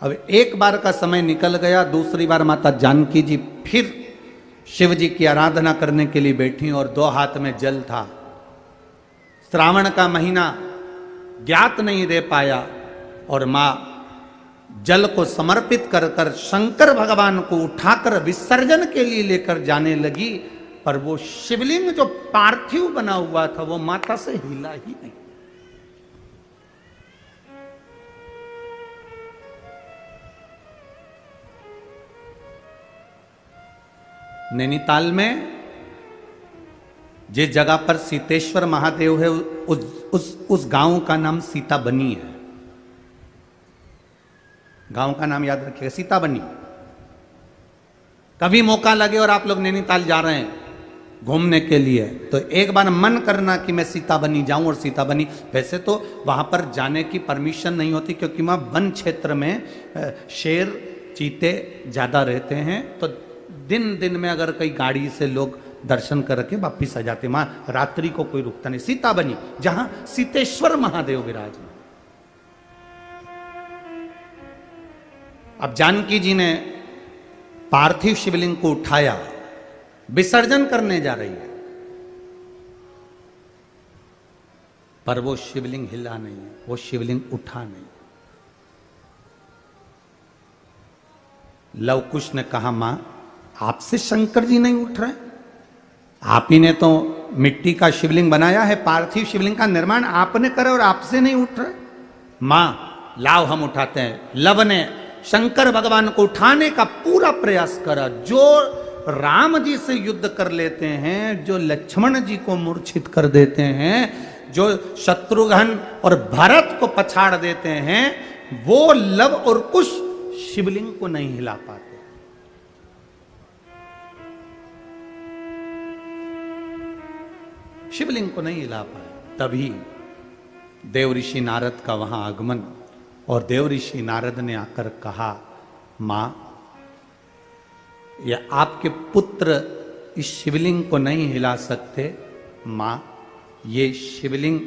अब एक बार का समय निकल गया, दूसरी बार माता जानकी जी फिर शिव जी की आराधना करने के लिए बैठी और दो हाथ में जल था। श्रावण का महीना ज्ञात नहीं रह पाया और मां जल को समर्पित कर कर शंकर भगवान को उठाकर विसर्जन के लिए लेकर जाने लगी, पर वो शिवलिंग जो पार्थिव बना हुआ था वो माता से हिला ही नहीं। नैनीताल में जिस जगह पर सीतेश्वर महादेव है उस गांव का नाम सीताबनी है। गांव का नाम याद रखिएगा, सीताबनी। कभी मौका लगे और आप लोग नैनीताल जा रहे हैं घूमने के लिए तो एक बार मन करना कि मैं सीताबनी जाऊं। और सीताबनी वैसे तो वहां पर जाने की परमिशन नहीं होती क्योंकि वहां वन क्षेत्र में शेर चीते ज्यादा रहते हैं, तो दिन दिन में अगर कई गाड़ी से लोग दर्शन करके वापिस आ जाते, वहां रात्रि को कोई रुकता नहीं। सीताबनी जहां सीतेश्वर महादेव विराज। अब जानकी जी ने पार्थिव शिवलिंग को उठाया, विसर्जन करने जा रही है, पर वो शिवलिंग हिला नहीं है, वो शिवलिंग उठा नहीं। लव कुश ने कहा, मां आपसे शंकर जी नहीं उठ रहे? आप ही ने तो मिट्टी का शिवलिंग बनाया है, पार्थिव शिवलिंग का निर्माण आपने करा और आपसे नहीं उठ रहे। मां लाओ हम उठाते हैं। लव ने शंकर भगवान को उठाने का पूरा प्रयास करा। जो राम जी से युद्ध कर लेते हैं, जो लक्ष्मण जी को मूर्छित कर देते हैं, जो शत्रुघ्न और भरत को पछाड़ देते हैं, वो लव और कुश शिवलिंग को नहीं हिला पाते। शिवलिंग को नहीं हिला पाए। तभी देव ऋषि नारद का वहां आगमन और देव ऋषि नारद ने आकर कहा, मां ये आपके पुत्र इस शिवलिंग को नहीं हिला सकते। मां ये शिवलिंग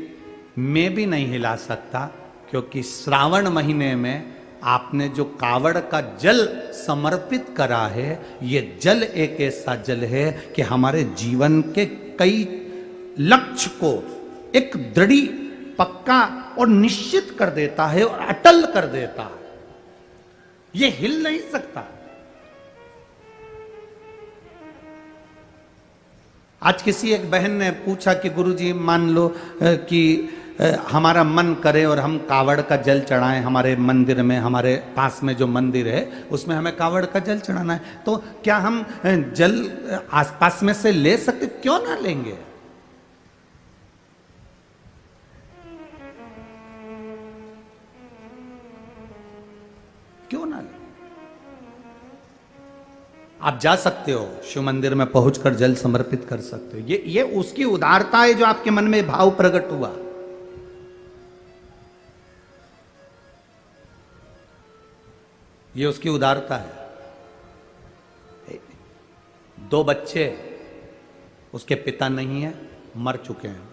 मैं भी नहीं हिला सकता क्योंकि श्रावण महीने में आपने जो कावड़ का जल समर्पित करा है, ये जल एक ऐसा जल है कि हमारे जीवन के कई लक्ष्य को एक दृढ़ पक्का और निश्चित कर देता है और अटल कर देता है। ये हिल नहीं सकता। आज किसी एक बहन ने पूछा कि गुरुजी मान लो कि हमारा मन करे और हम कावड़ का जल चढ़ाएं, हमारे मंदिर में, हमारे पास में जो मंदिर है उसमें हमें कावड़ का जल चढ़ाना है, तो क्या हम जल आसपास में से ले सकते? क्यों ना लेंगे। आप जा सकते हो, शिव मंदिर में पहुंचकर जल समर्पित कर सकते हो। ये उसकी उदारता है जो आपके मन में भाव प्रकट हुआ। ये उसकी उदारता है। 2 बच्चे, उसके पिता नहीं है, मर चुके हैं।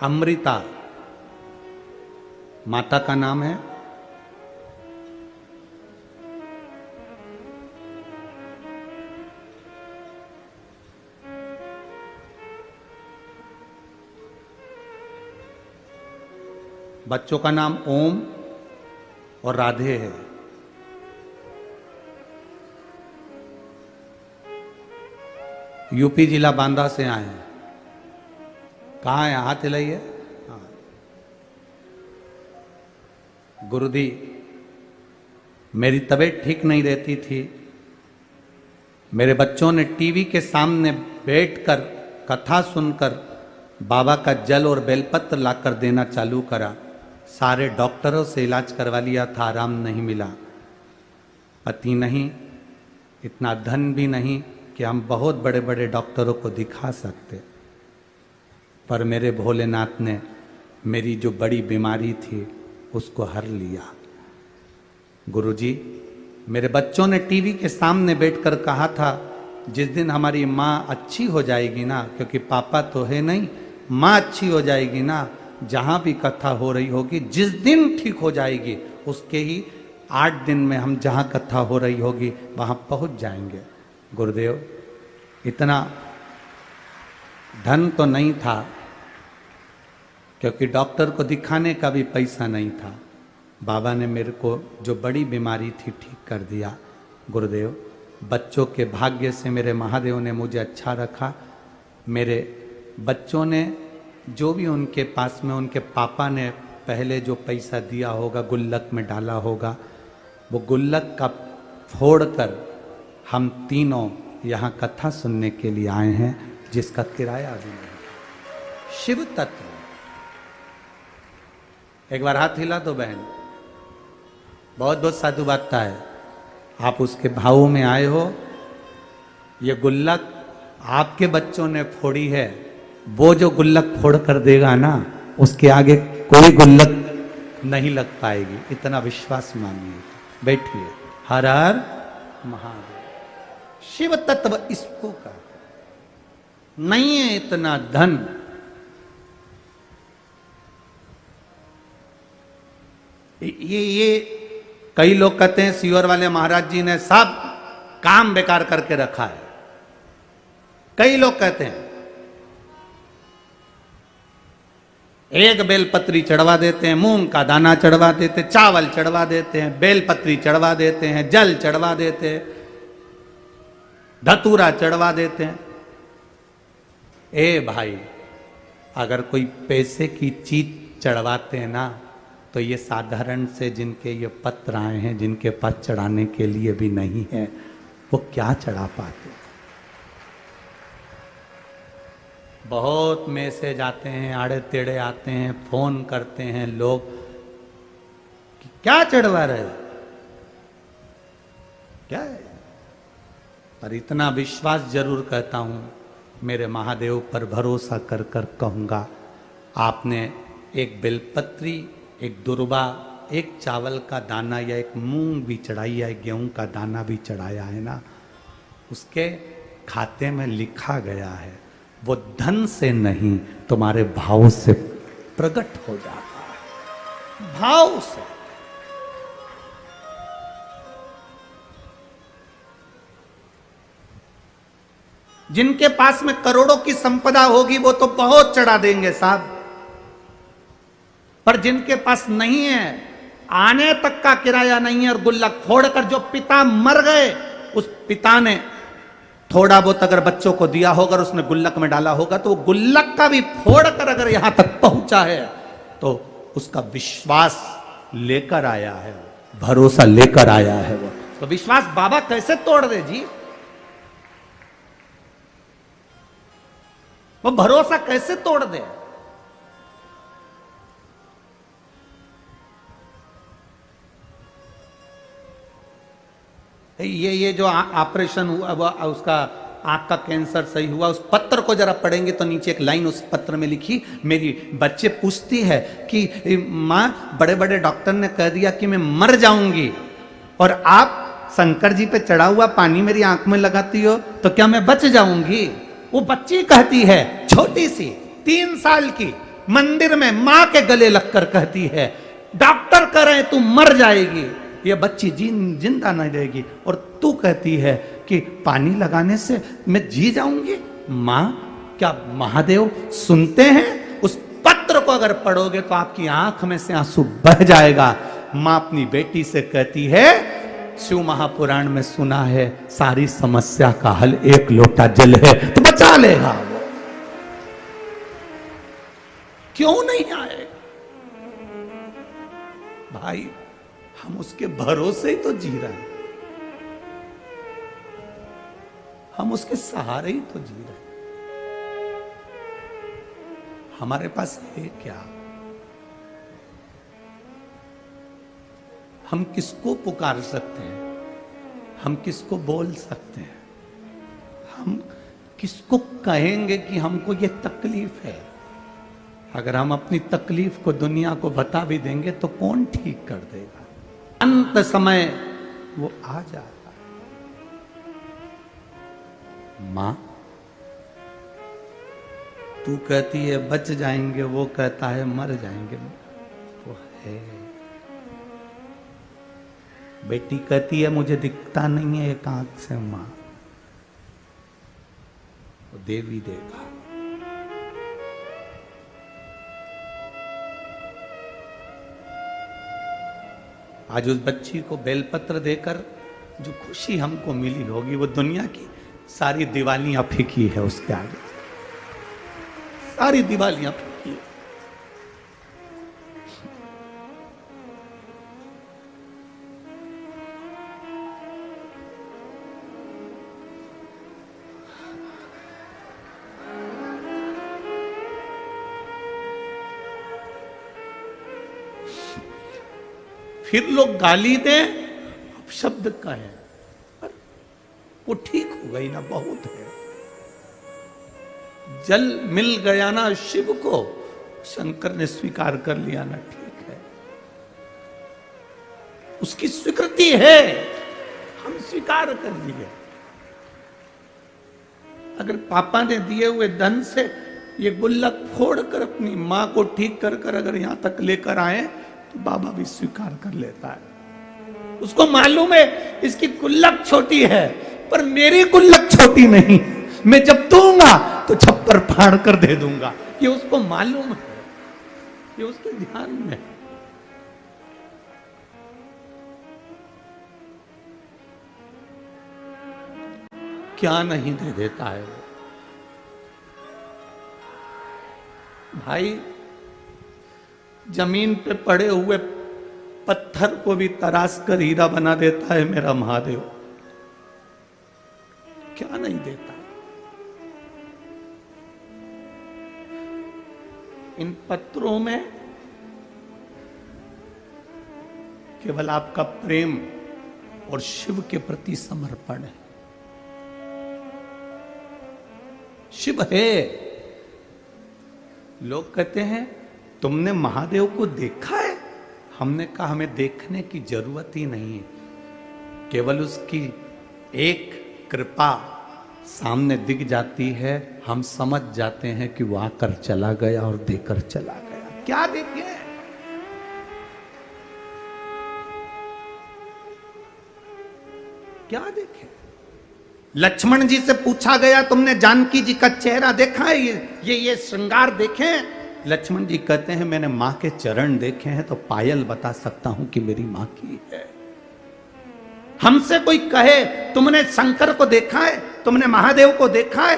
अमृता माता का नाम है। बच्चों का नाम ओम और राधे है। यूपी जिला बांदा से आए हैं। कहाँ है? हाथ हिलाइए। हाँ। गुरुजी, मेरी तबीयत ठीक नहीं रहती थी। मेरे बच्चों ने टीवी के सामने बैठकर कथा सुनकर बाबा का जल और बेलपत्र लाकर देना चालू करा। सारे डॉक्टरों से इलाज करवा लिया था, आराम नहीं मिला। पति नहीं, इतना धन भी नहीं कि हम बहुत बड़े बड़े डॉक्टरों को दिखा सकते। पर मेरे भोलेनाथ ने मेरी जो बड़ी बीमारी थी उसको हर लिया। गुरुजी, मेरे बच्चों ने टीवी के सामने बैठकर कहा था, जिस दिन हमारी माँ अच्छी हो जाएगी ना, क्योंकि पापा तो है नहीं, माँ अच्छी हो जाएगी ना, जहाँ भी कथा हो रही होगी, जिस दिन ठीक हो जाएगी उसके ही 8 दिन में हम जहाँ कथा हो रही होगी वहाँ पहुँच जाएंगे। गुरुदेव, इतना धन तो नहीं था, क्योंकि डॉक्टर को दिखाने का भी पैसा नहीं था। बाबा ने मेरे को जो बड़ी बीमारी थी ठीक कर दिया। गुरुदेव, बच्चों के भाग्य से मेरे महादेव ने मुझे अच्छा रखा। मेरे बच्चों ने जो भी उनके पास में उनके पापा ने पहले जो पैसा दिया होगा, गुल्लक में डाला होगा, वो गुल्लक का फोड़कर हम तीनों यहाँ कथा सुनने के लिए आए हैं, जिसका किराया भी नहीं। शिव तत्व। एक बार हाथ हिला दो बहन। बहुत बहुत साधु बातता है। आप उसके भावों में आए हो। ये गुल्लक आपके बच्चों ने फोड़ी है, वो जो गुल्लक फोड़ कर देगा ना, उसके आगे कोई गुल्लक नहीं लग पाएगी। इतना विश्वास मानिए। बैठिए। हर हर महादेव। शिव तत्व इसको का नहीं है इतना धन। ये कई लोग कहते हैं सीहोर वाले महाराज जी ने सब काम बेकार करके रखा है। कई लोग कहते हैं एक बेलपत्री चढ़वा देते हैं, मूंग का दाना चढ़वा देते, चावल चढ़वा देते हैं, बेलपत्री चढ़वा देते हैं, जल चढ़वा देते हैं, धतूरा चढ़वा देते हैं। ए भाई, अगर कोई पैसे की चीज चढ़वाते हैं ना, तो ये साधारण से जिनके ये पत्र आए हैं, जिनके पास चढ़ाने के लिए भी नहीं है, वो क्या चढ़ा पाते। बहुत मैसेज आते हैं, आड़े टेढ़े आते हैं, फोन करते हैं लोग कि क्या चढ़वा रहे हो, क्या है। पर इतना विश्वास जरूर कहता हूं, मेरे महादेव पर भरोसा कर कर कहूंगा, आपने एक बेलपत्री, एक दुर्बा, एक चावल का दाना या एक मूंग भी चढ़ाई या एक गेहूं का दाना भी चढ़ाया है ना, उसके खाते में लिखा गया है, वो धन से नहीं तुम्हारे भाव से प्रकट हो जाता है। भाव से। जिनके पास में करोड़ों की संपदा होगी वो तो बहुत चढ़ा देंगे साहब, पर जिनके पास नहीं है, आने तक का किराया नहीं है, और गुल्लक फोड़कर जो पिता मर गए, उस पिता ने थोड़ा बहुत अगर बच्चों को दिया होगा और उसने गुल्लक में डाला होगा, तो वो गुल्लक का भी फोड़कर अगर यहां तक पहुंचा है, तो उसका विश्वास लेकर आया है, भरोसा लेकर आया है वो। तो विश्वास बाबा कैसे तोड़ दे जी? वो भरोसा कैसे तोड़ दे? ये जो ऑपरेशन हुआ उसका आंख का कैंसर सही हुआ, उस पत्र को जरा पढ़ेंगे तो नीचे एक लाइन उस पत्र में लिखी, मेरी बच्चे पूछती है कि माँ बड़े बड़े डॉक्टर ने कह दिया कि मैं मर जाऊंगी और आप शंकर जी पे चढ़ा हुआ पानी मेरी आंख में लगाती हो तो क्या मैं बच जाऊंगी? वो बच्ची कहती है, छोटी सी 3 साल की, मंदिर में माँ के गले लगकर कहती है डॉक्टर कह रहे तू मर जाएगी, ये बच्ची जिंदा नहीं रहेगी, और तू कहती है कि पानी लगाने से मैं जी जाऊंगी। माँ, क्या महादेव सुनते हैं? उस पत्र को अगर पढ़ोगे तो आपकी आंख में से आंसू बह जाएगा। माँ अपनी बेटी से कहती है, शिव महापुराण में सुना है सारी समस्या का हल एक लोटा जल है, तो बचा लेगा वो। क्यों नहीं आएगा भाई? हम उसके भरोसे ही तो जी रहे हैं, हम उसके सहारे ही तो जी रहे हैं। हमारे पास है क्या? हम किसको पुकार सकते हैं? हम किसको बोल सकते हैं? हम किसको कहेंगे कि हमको ये तकलीफ है? अगर हम अपनी तकलीफ को दुनिया को बता भी देंगे तो कौन ठीक कर देगा? अंत समय वो आ जाता है। मां, तू कहती है बच जाएंगे, वो कहता है मर जाएंगे। वो है। बेटी कहती है मुझे दिखता नहीं है एक आंख से, मां वो देवी देगा। आज उस बच्ची को बेलपत्र देकर जो खुशी हमको मिली होगी, वो दुनिया की सारी दिवालियां फीकी है उसके आगे। सारी दिवालियां फीकी है। फिर लोग गाली दें, अब शब्द का है, पर वो ठीक हो गई ना, बहुत है। जल मिल गया ना शिव को, शंकर ने स्वीकार कर लिया ना, ठीक है, उसकी स्वीकृति है, हम स्वीकार कर लिए। अगर पापा ने दिए हुए धन से ये गुल्लक फोड़कर अपनी मां को ठीक कर कर अगर यहां तक लेकर आए तो बाबा भी स्वीकार कर लेता है। उसको मालूम है इसकी गुल्लक छोटी है, पर मेरी गुल्लक छोटी नहीं, मैं जब दूंगा तो छप्पर फाड़ कर दे दूंगा। ये उसको मालूम है, ये उसके ध्यान में है। क्या नहीं दे देता है वो भाई। जमीन पे पड़े हुए पत्थर को भी तराश कर हीरा बना देता है मेरा महादेव। क्या नहीं देता? इन पत्रों में केवल आपका प्रेम और शिव के प्रति समर्पण है। शिव है। लोग कहते हैं तुमने महादेव को देखा है? हमने कहा हमें देखने की जरूरत ही नहीं है, केवल उसकी एक कृपा सामने दिख जाती है, हम समझ जाते हैं कि वो आकर चला गया और देकर चला गया। क्या देखे? क्या देखे? लक्ष्मण जी से पूछा गया तुमने जानकी जी का चेहरा देखा है? ये श्रृंगार देखे? लक्ष्मण जी कहते हैं मैंने मां के चरण देखे हैं तो पायल बता सकता हूं कि मेरी मां की है। हमसे कोई कहे तुमने शंकर को देखा है, तुमने महादेव को देखा है,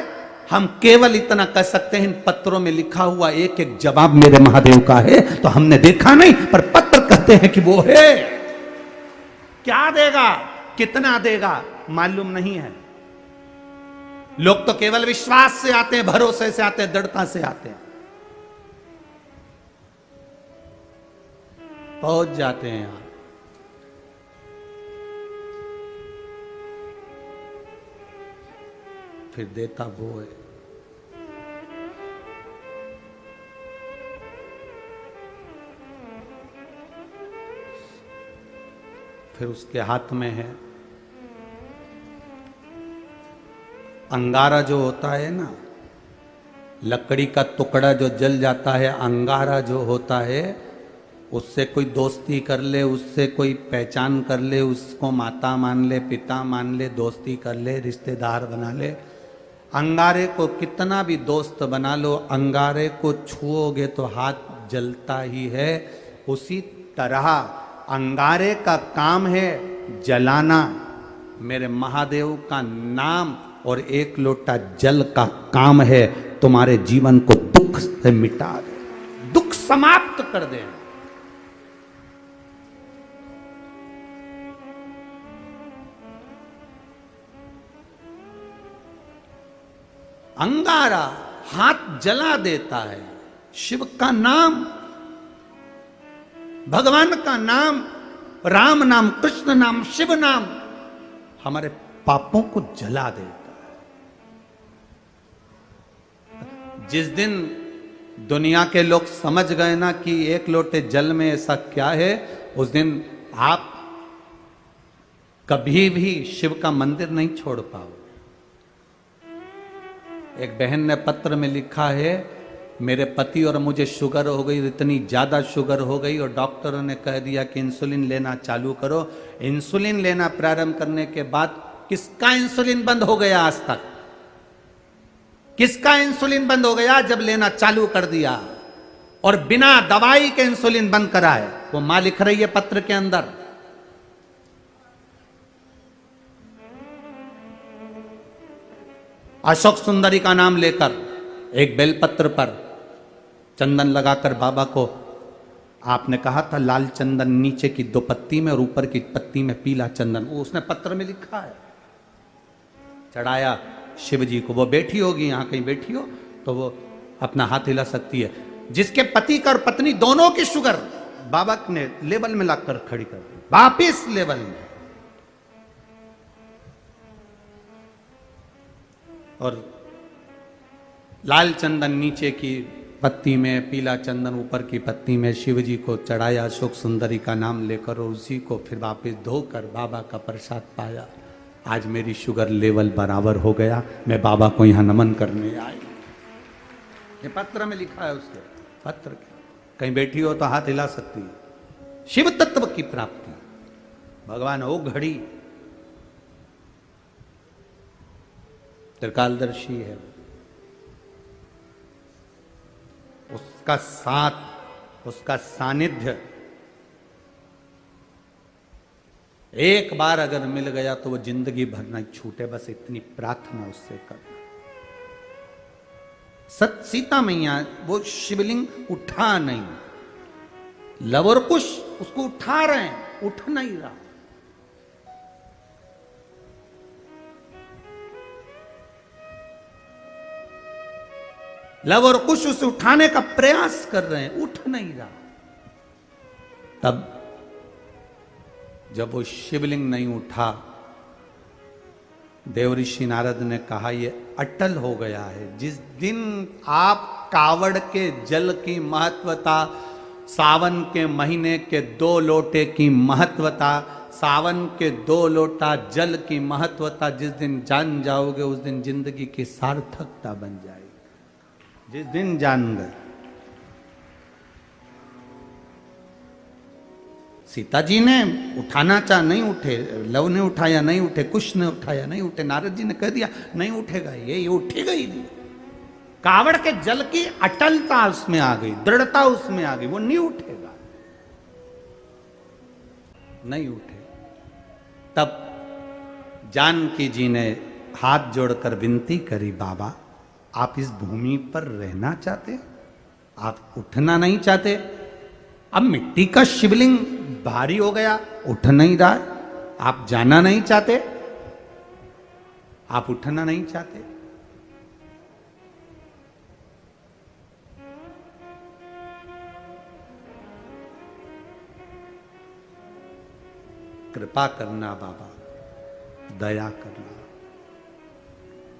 हम केवल इतना कह सकते हैं, इन पत्रों में लिखा हुआ एक एक जवाब मेरे महादेव का है, तो हमने देखा नहीं, पर पत्र कहते हैं कि वो है। क्या देगा, कितना देगा, मालूम नहीं है। लोग तो केवल विश्वास से आते हैं, भरोसे से आते हैं, दृढ़ता से आते हैं, पहुंच जाते हैं यहां। फिर देता वो है। फिर उसके हाथ में है अंगारा, जो होता है ना, लकड़ी का टुकड़ा जो जल जाता है, अंगारा जो होता है, उससे कोई दोस्ती कर ले, उससे कोई पहचान कर ले, उसको माता मान ले, पिता मान ले, दोस्ती कर ले, रिश्तेदार बना ले। अंगारे को कितना भी दोस्त बना लो, अंगारे को छुओगे तो हाथ जलता ही है। उसी तरह अंगारे का काम है जलाना, मेरे महादेव का नाम और एक लोटा जल का काम है तुम्हारे जीवन को दुख से मिटा दे, दुख समाप्त कर दे। अंगारा हाथ जला देता है। शिव का नाम, भगवान का नाम, राम नाम, कृष्ण नाम, शिव नाम हमारे पापों को जला देता है। जिस दिन दुनिया के लोग समझ गए ना कि एक लोटे जल में ऐसा क्या है, उस दिन आप कभी भी शिव का मंदिर नहीं छोड़ पाओ। एक बहन ने पत्र में लिखा है, मेरे पति और मुझे शुगर हो गई, इतनी ज़्यादा शुगर हो गई और डॉक्टरों ने कह दिया कि इंसुलिन लेना चालू करो। इंसुलिन लेना प्रारंभ करने के बाद किसका इंसुलिन बंद हो गया आज तक? किसका इंसुलिन बंद हो गया जब लेना चालू कर दिया? और बिना दवाई के इंसुलिन बंद कराए। वो मां लिख रही है पत्र के अंदर। अशोक सुंदरी का नाम लेकर एक बेलपत्र पर चंदन लगाकर बाबा को आपने कहा था लाल चंदन नीचे की 2 पत्ती में और ऊपर की पत्ती में पीला चंदन, वो उसने पत्र में लिखा है, चढ़ाया शिव जी को। वो बैठी होगी, यहां कहीं बैठी हो तो वो अपना हाथ हिला सकती है। जिसके पति का और पत्नी दोनों की शुगर बाबा ने लेवल में लाकर खड़ी कर दी, वापिस लेवल में। और लाल चंदन नीचे की पत्ती में, पीला चंदन ऊपर की पत्ती में शिव जी को चढ़ाया अशोक सुंदरी का नाम लेकर, और उसी को फिर वापस धोकर बाबा का प्रसाद पाया। आज मेरी शुगर लेवल बराबर हो गया, मैं बाबा को यहां नमन करने आई। ये पत्र में लिखा है उसके पत्र के। कहीं बैठी हो तो हाथ हिला सकती है। शिव तत्व की प्राप्ति, भगवान ओ घड़ी त्रिकालदर्शी है। उसका साथ, उसका सानिध्य एक बार अगर मिल गया तो वो जिंदगी भर नहीं छूटे। बस इतनी प्रार्थना उससे करना। सत सीता मैया वो शिवलिंग उठा नहीं, लव और कुश उसको उठा रहे हैं, उठ नहीं रहा। लव और कुश उसे उठाने का प्रयास कर रहे हैं, उठ नहीं रहा। तब जब वो शिवलिंग नहीं उठा, देवऋषि नारद ने कहा ये अटल हो गया है। जिस दिन आप कावड़ के जल की महत्वता, सावन के महीने के 2 लोटे की महत्वता, सावन के 2 लोटा जल की महत्वता जिस दिन जान जाओगे, उस दिन जिंदगी की सार्थकता बन जाएगी। जिस दिन जान गए। सीता जी ने उठाना चाहा, नहीं उठे। लव ने उठाया, नहीं उठे। कुश ने उठाया, नहीं उठे। नारद जी ने कह दिया नहीं उठेगा, ये उठेगा ही नहीं। कावड़ के जल की अटलता उसमें आ गई, दृढ़ता उसमें आ गई, वो नहीं उठेगा, नहीं उठे। तब जानकी जी ने हाथ जोड़कर विनती करी, बाबा आप इस भूमि पर रहना चाहते, आप उठना नहीं चाहते। अब मिट्टी का शिवलिंग भारी हो गया, उठ नहीं रहा है, आप जाना नहीं चाहते, आप उठना नहीं चाहते। कृपा करना बाबा, दया करना।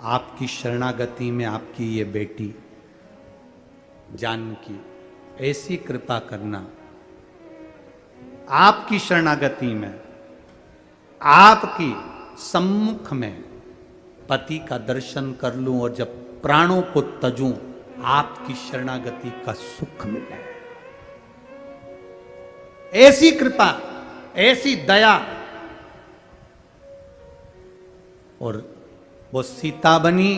आपकी शरणागति में आपकी ये बेटी जानकी, ऐसी कृपा करना। आपकी शरणागति में, आपकी सम्मुख में पति का दर्शन कर लूं और जब प्राणों को तजूं, आपकी शरणागति का सुख मिले। ऐसी कृपा, ऐसी दया। और वो सीता बनी,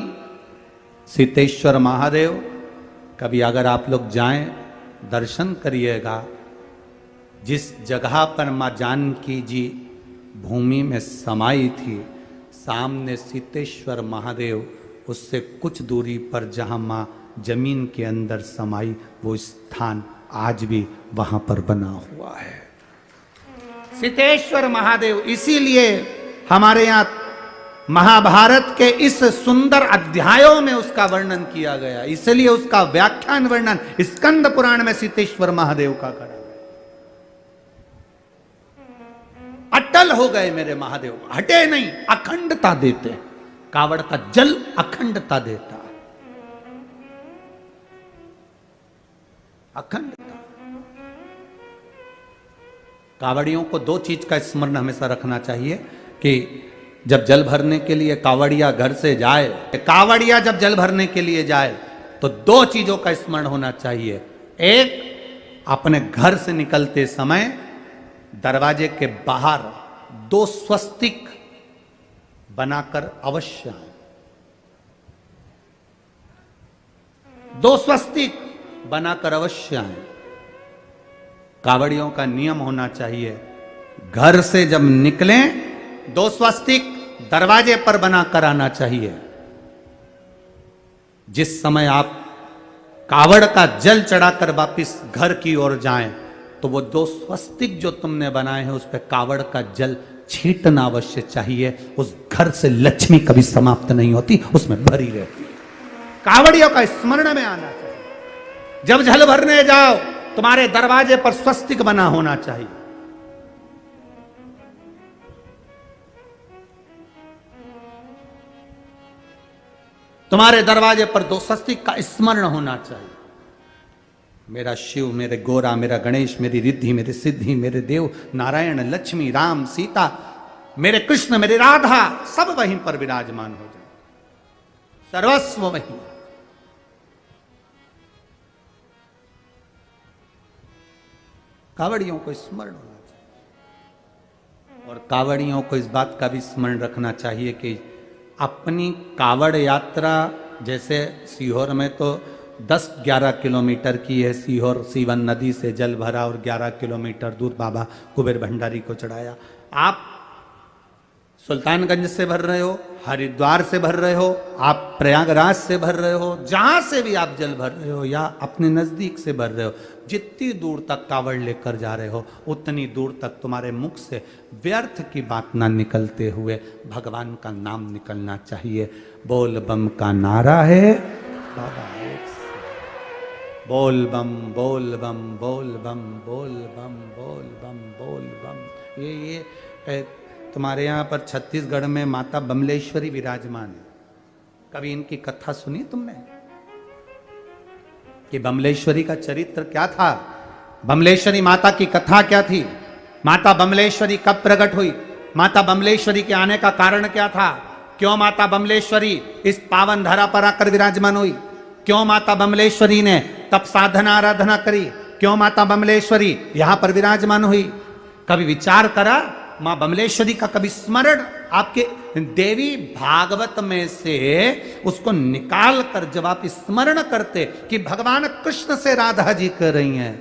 सीतेश्वर महादेव। कभी अगर आप लोग जाएं, दर्शन करिएगा। जिस जगह पर मां जानकी जी भूमि में समाई थी, सामने सीतेश्वर महादेव, उससे कुछ दूरी पर जहां मां जमीन के अंदर समाई, वो स्थान आज भी वहां पर बना हुआ है, सीतेश्वर महादेव। इसीलिए हमारे यहां महाभारत के इस सुंदर अध्यायों में उसका वर्णन किया गया, इसलिए उसका व्याख्यान वर्णन स्कंद पुराण में सीतेश्वर महादेव का करा गया। अटल हो गए मेरे महादेव, हटे नहीं, अखंडता देते। कावड़ का जल अखंडता देता, अखंडता। कावड़ियों को दो चीज का स्मरण हमेशा रखना चाहिए कि जब जल भरने के लिए कावड़िया घर से जाए, कावड़िया जब जल भरने के लिए जाए तो दो चीजों का स्मरण होना चाहिए। एक, अपने घर से निकलते समय दरवाजे के बाहर दो स्वस्तिक बनाकर अवश्य आए, दो स्वस्तिक बनाकर अवश्य आए। कावड़ियों का नियम होना चाहिए, घर से जब निकलें दो स्वस्तिक दरवाजे पर बनाकर आना चाहिए। जिस समय आप कावड़ का जल चढ़ाकर वापिस घर की ओर जाएं, तो वो दो स्वस्तिक जो तुमने बनाए हैं उस पर कावड़ का जल छींटना अवश्य चाहिए। उस घर से लक्ष्मी कभी समाप्त नहीं होती, उसमें भरी रहती है। कावड़ियों का स्मरण में आना चाहिए। जब जल भरने जाओ, तुम्हारे दरवाजे पर स्वस्तिक बना होना चाहिए। तुम्हारे दरवाजे पर दो स्वस्तिक का स्मरण होना चाहिए। मेरा शिव, मेरे गोरा, मेरा गणेश, मेरी रिद्धि, मेरी सिद्धि, मेरे देव, नारायण, लक्ष्मी, राम, सीता, मेरे कृष्ण, मेरी राधा, सब वहीं पर विराजमान हो जाए, सर्वस्व वहीं। कावड़ियों को स्मरण होना चाहिए। और कावड़ियों को इस बात का भी स्मरण रखना चाहिए कि अपनी कावड़ यात्रा, जैसे सीहोर में तो 10-11 किलोमीटर की है, सीहोर सीवन नदी से जल भरा और 11 किलोमीटर दूर बाबा कुबेर भंडारी को चढ़ाया। आप सुल्तानगंज से भर रहे हो, हरिद्वार से भर रहे हो, आप प्रयागराज से भर रहे हो, जहां से भी आप जल भर रहे हो या अपने नजदीक से भर रहे हो, जितनी दूर तक कावड़ लेकर जा रहे हो, उतनी दूर तक तुम्हारे मुख से व्यर्थ की बात ना निकलते हुए भगवान का नाम निकलना चाहिए। बोल बम का नारा है बाबा, बोल बम, बोल बम, बोल बम, बोल बम, बोल बम, बोल बम। ये तुम्हारे यहाँ पर छत्तीसगढ़ में माता बमलेश्वरी विराजमान है। कभी इनकी कथा सुनी तुमने कि बमलेश्वरी का चरित्र क्या था? बमलेश्वरी माता की कथा क्या थी? माता बमलेश्वरी कब प्रकट हुई? माता बमलेश्वरी के आने का कारण क्या था? क्यों माता बमलेश्वरी इस पावन धरा पर आकर विराजमान हुई? क्यों माता बमलेश्वरी ने तप साधना आराधना करी? क्यों माता बमलेश्वरी यहां पर विराजमान हुई? कभी विचार करा? मां बमलेश्वरी का कभी स्मरण आपके देवी भागवत में से उसको निकाल कर जब आप स्मरण करते कि भगवान कृष्ण से राधा जी कर रही हैं,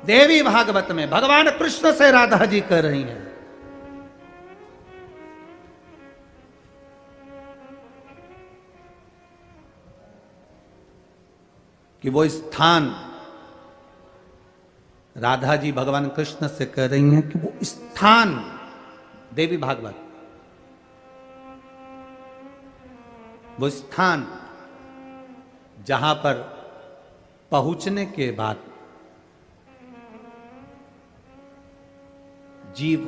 देवी भागवत में भगवान कृष्ण से राधा जी कर रही हैं, कि वो स्थान, राधा जी भगवान कृष्ण से कह रही हैं कि वो स्थान, देवी भागवत, वो स्थान जहां पर पहुंचने के बाद जीव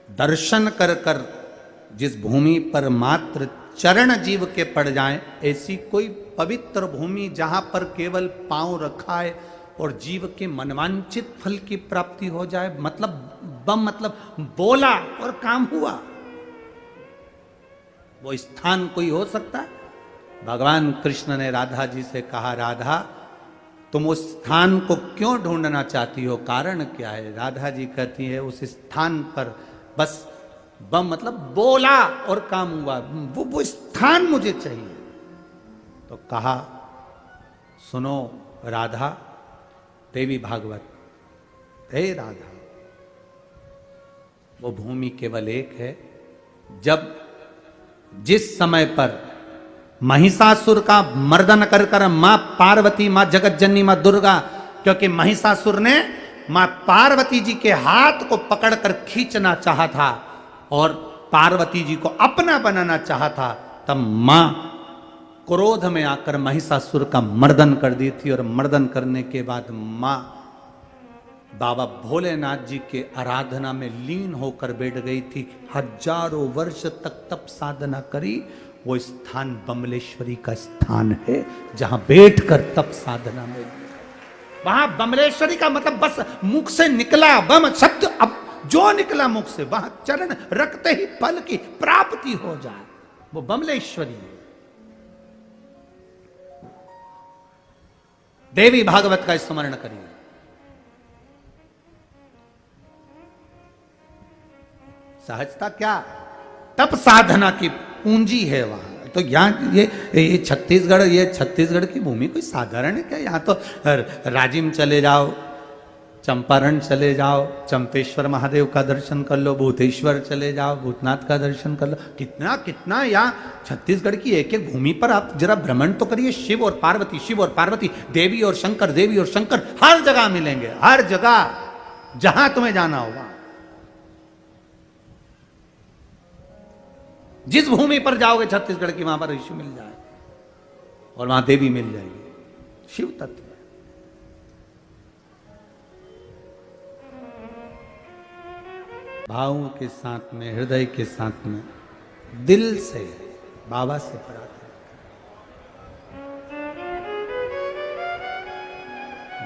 दर्शन कर कर जिस भूमि पर मात्र चरण जीव के पड़ जाएं, ऐसी कोई पवित्र भूमि जहां पर केवल पांव रखाए और जीव के मनवांचित फल की प्राप्ति हो जाए, मतलब बम, मतलब बोला और काम हुआ, वो स्थान कोई हो सकता है? भगवान कृष्ण ने राधा जी से कहा, राधा तुम उस स्थान को क्यों ढूंढना चाहती हो, कारण क्या है? राधा जी कहती है उस स्थान पर बस बम, मतलब बोला और काम हुआ, वो स्थान मुझे चाहिए। तो कहा, सुनो राधा, देवी भागवत, हे राधा, वो भूमि केवल एक है। जब जिस समय पर महिषासुर का मर्दन कर कर मां पार्वती, मां जगत जननी, मां दुर्गा, क्योंकि महिषासुर ने मां पार्वती जी के हाथ को पकड़कर खींचना चाहा था और पार्वती जी को अपना बनाना चाहा था, तब मां क्रोध में आकर महिषासुर का मर्दन कर दी थी। और मर्दन करने के बाद मां बाबा भोलेनाथ जी के आराधना में लीन होकर बैठ गई थी। हजारों वर्ष तक तप साधना करी। वो स्थान बमलेश्वरी का स्थान है, जहां बैठकर तप साधना में, वहां बमलेश्वरी का मतलब बस मुख से निकला बम शब्द, अब जो निकला मुख से, वहां चरण रखते ही फल की प्राप्ति हो जाए, वो बमलेश्वरी है। देवी भागवत का स्मरण करिए। सहजता क्या, तप साधना की पूंजी है वहां। तो यहाँ ये छत्तीसगढ़ की भूमि कोई साधारण है क्या? यहाँ तो राजिम चले जाओ, चंपारण चले जाओ, चंपेश्वर महादेव का दर्शन कर लो, भूतेश्वर चले जाओ, भूतनाथ का दर्शन कर लो। कितना कितना यहाँ छत्तीसगढ़ की एक एक भूमि पर आप जरा भ्रमण तो करिए। शिव और पार्वती, शिव और पार्वती, देवी और शंकर, देवी और शंकर हर जगह मिलेंगे, हर जगह जहां तुम्हें जाना होगा। जिस भूमि पर जाओगे छत्तीसगढ़ की, वहां पर ऋषि मिल जाए और वहां देवी मिल जाएगी। शिव तत्व है। भावों के साथ में, हृदय के साथ में, दिल से बाबा से प्रार्थना,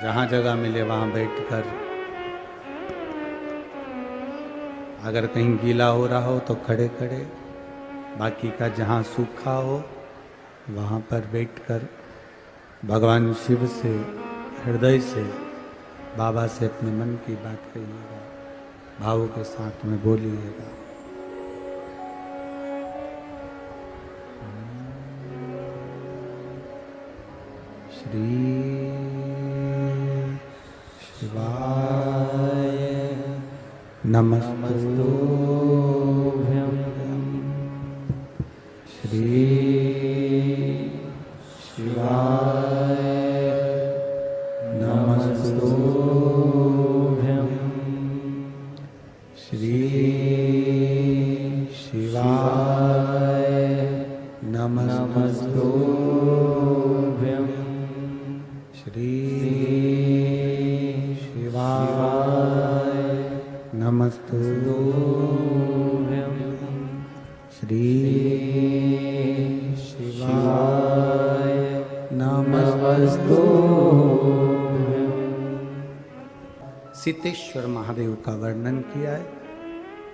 जहां जगह मिले वहां बैठकर, अगर कहीं गीला हो रहा हो तो खड़े खड़े, बाकी का जहाँ सूखा हो वहाँ पर बैठकर भगवान शिव से हृदय से, बाबा से अपने मन की बात कहिएगा, भाव के साथ में बोलिएगा। श्री शिवाय नमस्तुभ्यं। श्री शिवाय नमस्तुभ्यं। श्री शिवाय नमस्तुभ्यं। श्री शिवाय नमस्तुभ्यं। श्री शिवाय नमस्तुभ्यं। सीतेश्वर महादेव का वर्णन किया है।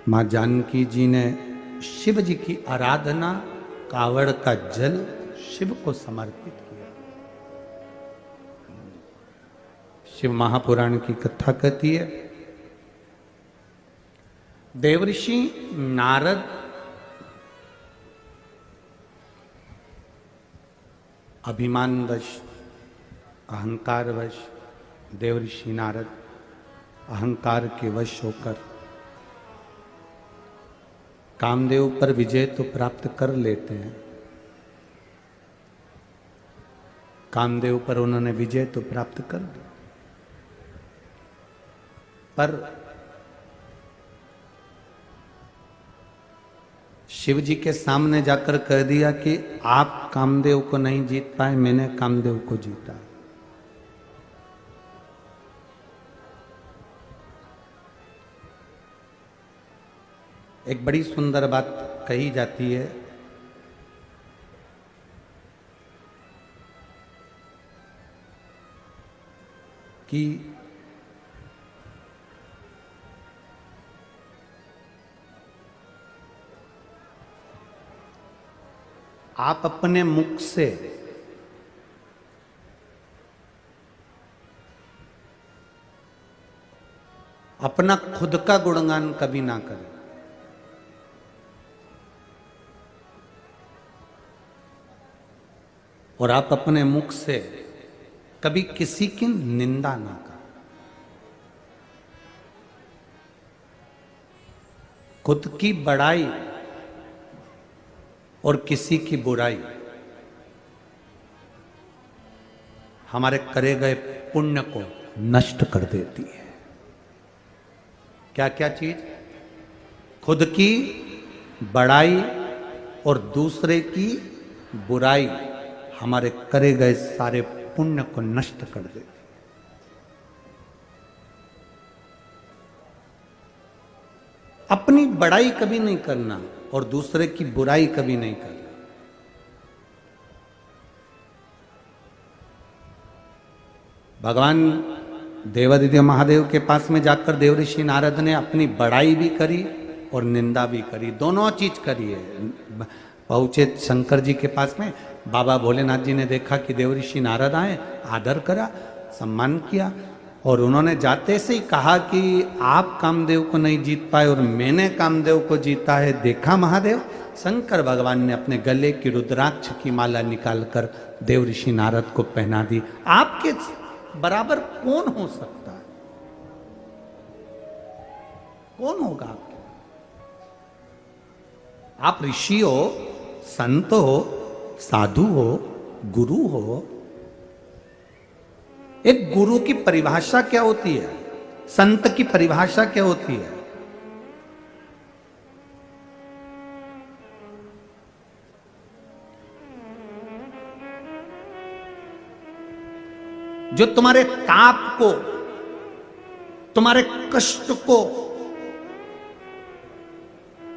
माँ जानकी जी ने शिव जी की आराधना, कावड़ का जल शिव को समर्पित किया। शिव महापुराण की कथा कहती है, देवऋषि नारद अभिमानवश, अहंकारवश, देवऋषि नारद अहंकार के वश होकर कामदेव पर विजय तो प्राप्त कर लेते हैं, कामदेव पर उन्होंने विजय तो प्राप्त कर दी, पर शिव जी के सामने जाकर कह दिया कि आप कामदेव को नहीं जीत पाए, मैंने कामदेव को जीता। एक बड़ी सुंदर बात कही जाती है कि आप अपने मुख से अपना खुद का गुणगान कभी ना करें, और आप अपने मुख से कभी किसी की निंदा ना करें। खुद की बड़ाई और किसी की बुराई हमारे करे गए पुण्य को नष्ट कर देती है। क्या क्या चीज? खुद की बड़ाई और दूसरे की बुराई हमारे करे गए सारे पुण्य को नष्ट कर देती है। अपनी बड़ाई कभी नहीं करना और दूसरे की बुराई कभी नहीं करना। भगवान देवादित्य महादेव के पास में जाकर देवऋषि नारद ने अपनी बड़ाई भी करी और निंदा भी करी, दोनों चीज करी है। पहुंचे शंकर जी के पास में, बाबा भोलेनाथ जी ने देखा कि देवऋषि नारद आए, आदर करा, सम्मान किया, और उन्होंने जाते से ही कहा कि आप कामदेव को नहीं जीत पाए और मैंने कामदेव को जीता है, देखा महादेव। शंकर भगवान ने अपने गले की रुद्राक्ष की माला निकालकर देवऋषि नारद को पहना दी। आपके बराबर कौन हो सकता है? कौन होगा आपके? आप ऋषि हो, संत हो, साधु हो, गुरु हो। एक गुरु की परिभाषा क्या होती है? संत की परिभाषा क्या होती है? जो तुम्हारे ताप को, तुम्हारे कष्ट को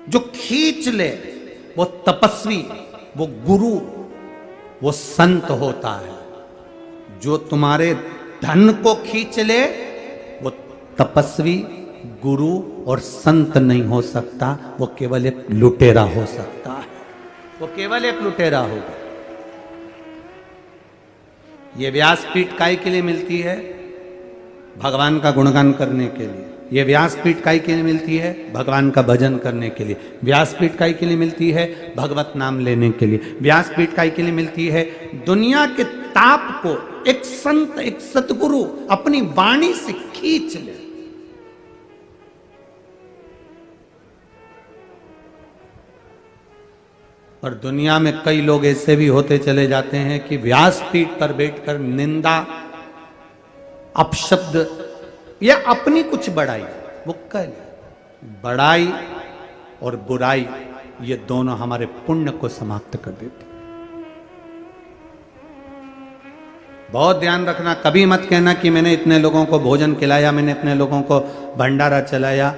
जो खींच ले, वो तपस्वी, वो गुरु, वो संत होता है। जो तुम्हारे धन को खींच ले, वो तपस्वी, गुरु और संत नहीं हो सकता, वो केवल एक लुटेरा हो सकता है। वो केवल एक लुटेरा होगा। ये व्यासपीठ काय के लिए मिलती है? भगवान का गुणगान करने के लिए। ये व्यासपीठ काय के लिए मिलती है? भगवान का भजन करने के लिए। व्यासपीठ काय के लिए मिलती है? भगवत नाम लेने के लिए। व्यासपीठ काय के लिए मिलती है? दुनिया के ताप को एक संत, एक सतगुरु अपनी वाणी से खींच ले। और दुनिया में कई लोग ऐसे भी होते चले जाते हैं कि व्यासपीठ पर बैठकर निंदा, अपशब्द या अपनी कुछ बड़ाई वो कर ले। बड़ाई और बुराई ये दोनों हमारे पुण्य को समाप्त कर देती। बहुत ध्यान रखना, कभी मत कहना कि मैंने इतने लोगों को भोजन खिलाया, मैंने इतने लोगों को भंडारा चलाया,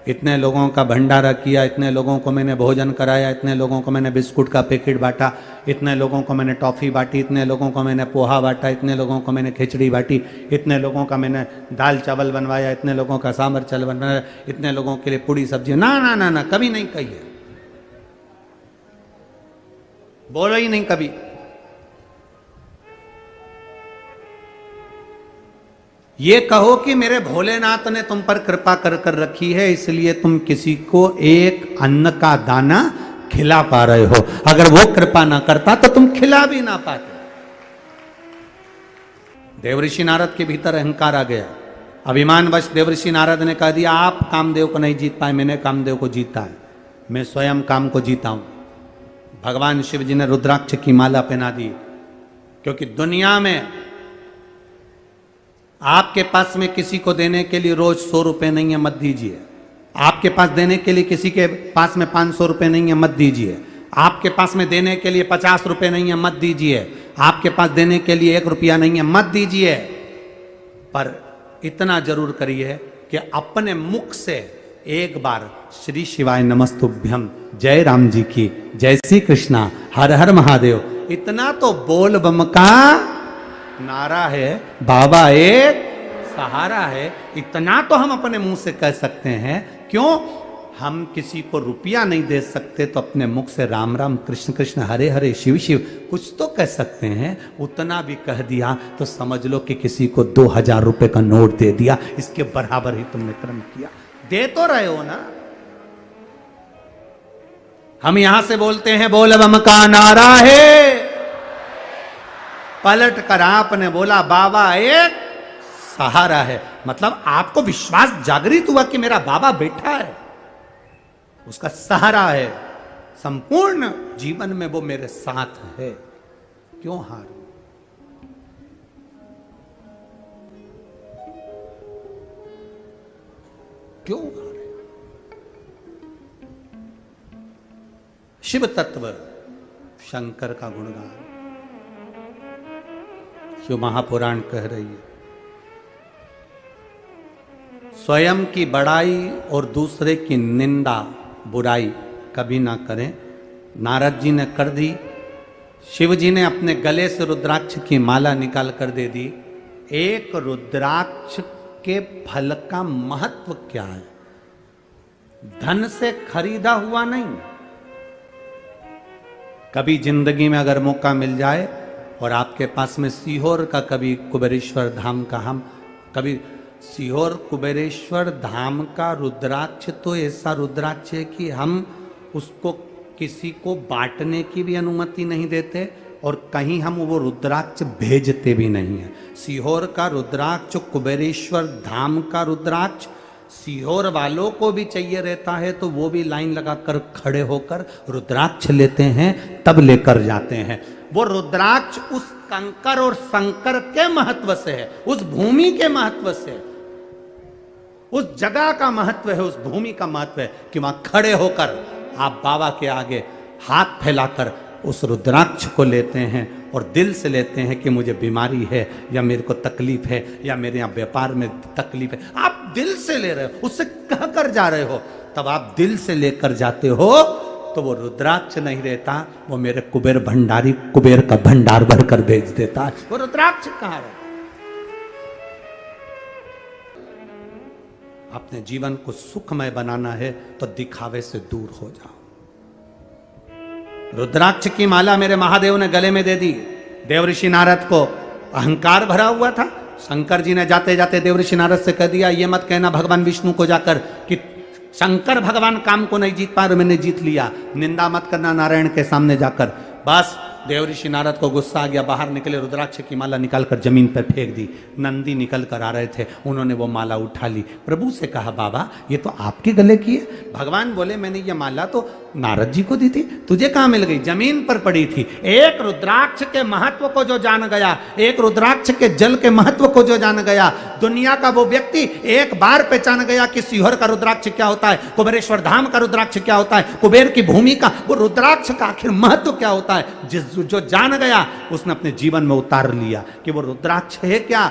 इतने लोगों का भंडारा किया, इतने लोगों को मैंने भोजन कराया, इतने लोगों को मैंने बिस्कुट का पैकेट बांटा, इतने लोगों को मैंने टॉफ़ी बांटी, इतने लोगों को मैंने पोहा बांटा, इतने लोगों को मैंने खिचड़ी बांटी, इतने लोगों का मैंने दाल चावल बनवाया, इतने लोगों का सांभर चावल बनवाया, इतने लोगों के लिए पूड़ी सब्जी। ना ना ना ना, कभी नहीं कही है, बोलो ही नहीं कभी। ये कहो कि मेरे भोलेनाथ ने तुम पर कृपा कर कर रखी है, इसलिए तुम किसी को एक अन्न का दाना खिला पा रहे हो। अगर वो कृपा ना करता तो तुम खिला भी ना पाते। देवऋषि नारद के भीतर अहंकार आ गया। अभिमानवश देवऋषि नारद ने कह दिया, आप कामदेव को नहीं जीत पाए, मैंने कामदेव को जीता है, मैं स्वयं काम को जीता हूं। भगवान शिव जी ने रुद्राक्ष की माला पहना दी क्योंकि दुनिया में आपके पास में किसी को देने के लिए रोज 100 रुपए नहीं है, मत दीजिए। आपके पास देने के लिए किसी के पास में 500 रुपए नहीं है, मत दीजिए। आपके पास में देने के लिए 50 रुपए नहीं है, मत दीजिए। आपके पास देने के लिए 1 रुपया नहीं है, मत दीजिए। पर इतना जरूर करिए कि अपने मुख से एक बार श्री शिवाय नमस्तुभ्यम, जय राम जी की, जय श्री कृष्णा, हर हर महादेव, इतना तो बोल बम का नारा है, बाबा एक सहारा है, इतना तो हम अपने मुंह से कह सकते हैं। क्यों? हम किसी को रुपया नहीं दे सकते तो अपने मुख से राम राम कृष्ण कृष्ण हरे हरे शिव शिव कुछ तो कह सकते हैं। उतना भी कह दिया तो समझ लो कि किसी को 2000 रुपए का नोट दे दिया, इसके बराबर ही तुमने कर्म किया। दे तो रहे हो ना। हम यहां से बोलते हैं बोल बम का नारा है, पलट कर आपने बोला बाबा एक सहारा है। मतलब आपको विश्वास जागृत हुआ कि मेरा बाबा बैठा है, उसका सहारा है, संपूर्ण जीवन में वो मेरे साथ है। क्यों हारूं? क्यों हारे? शिव तत्व शंकर का गुणगान शिव महापुराण कह रही है। स्वयं की बड़ाई और दूसरे की निंदा बुराई कभी ना करें। नारद जी ने कर दी, शिव जी ने अपने गले से रुद्राक्ष की माला निकाल कर दे दी। एक रुद्राक्ष के फल का महत्व क्या है? धन से खरीदा हुआ नहीं। कभी जिंदगी में अगर मौका मिल जाए और आपके पास में सीहोर का कभी कुबेरेश्वर धाम का, हम कभी सीहोर कुबेरेश्वर धाम का रुद्राक्ष तो ऐसा रुद्राक्ष है कि हम उसको किसी को बांटने की भी अनुमति नहीं देते और कहीं हम वो रुद्राक्ष भेजते भी नहीं है। सीहोर का रुद्राक्ष, कुबेरेश्वर धाम का रुद्राक्ष सीहोर वालों को भी चाहिए रहता है तो वो भी लाइन लगाकर खड़े होकर रुद्राक्ष लेते हैं, तब लेकर जाते हैं। वो रुद्राक्ष उस कंकर और शंकर के महत्व से है, उस भूमि के महत्व से, उस जगह का महत्व है, उस भूमि का महत्व है कि वहां खड़े होकर आप बाबा के आगे हाथ फैलाकर उस रुद्राक्ष को लेते हैं और दिल से लेते हैं कि मुझे बीमारी है या मेरे को तकलीफ है या मेरे यहाँ व्यापार में तकलीफ है। आप दिल से ले रहे हो, उससे कह कर जा रहे हो, तब आप दिल से लेकर जाते हो तो वो रुद्राक्ष नहीं रहता, वो मेरे कुबेर भंडारी कुबेर का भंडार भरकर भेज देता है। वो रुद्राक्ष कहाँ रहता? अपने जीवन को सुखमय बनाना है तो दिखावे से दूर हो जाओ। रुद्राक्ष की माला मेरे महादेव ने गले में दे दी। देवऋषि नारद को अहंकार भरा हुआ था। शंकर जी ने जाते जाते देवऋषि नारद से कह दिया, ये मत कहना भगवान विष्णु को जाकर कि शंकर भगवान काम को नहीं जीत पाए और मैंने जीत लिया। निंदा मत करना नारायण के सामने जाकर। बस देवऋषि नारद को गुस्सा आ गया, बाहर निकले, रुद्राक्ष की माला निकालकर जमीन पर फेंक दी। नंदी निकल कर आ रहे थे, उन्होंने वो माला उठा ली। प्रभु से कहा, बाबा ये तो आपके गले की है। भगवान बोले, मैंने ये माला तो नारद जी को दी थी, तुझे कहाँ मिल गई? जमीन पर पड़ी थी। एक रुद्राक्ष के महत्व को जो जान गया, एक रुद्राक्ष के जल के महत्व को जो जान गया, दुनिया का वो व्यक्ति एक बार पहचान गया कि सीहोर का रुद्राक्ष क्या होता है, कुबेरेश्वर धाम का रुद्राक्ष क्या होता है, कुबेर की भूमि का वो रुद्राक्ष का आखिर महत्व क्या होता है। जो जान गया उसने अपने जीवन में उतार लिया कि वो रुद्राक्ष है क्या।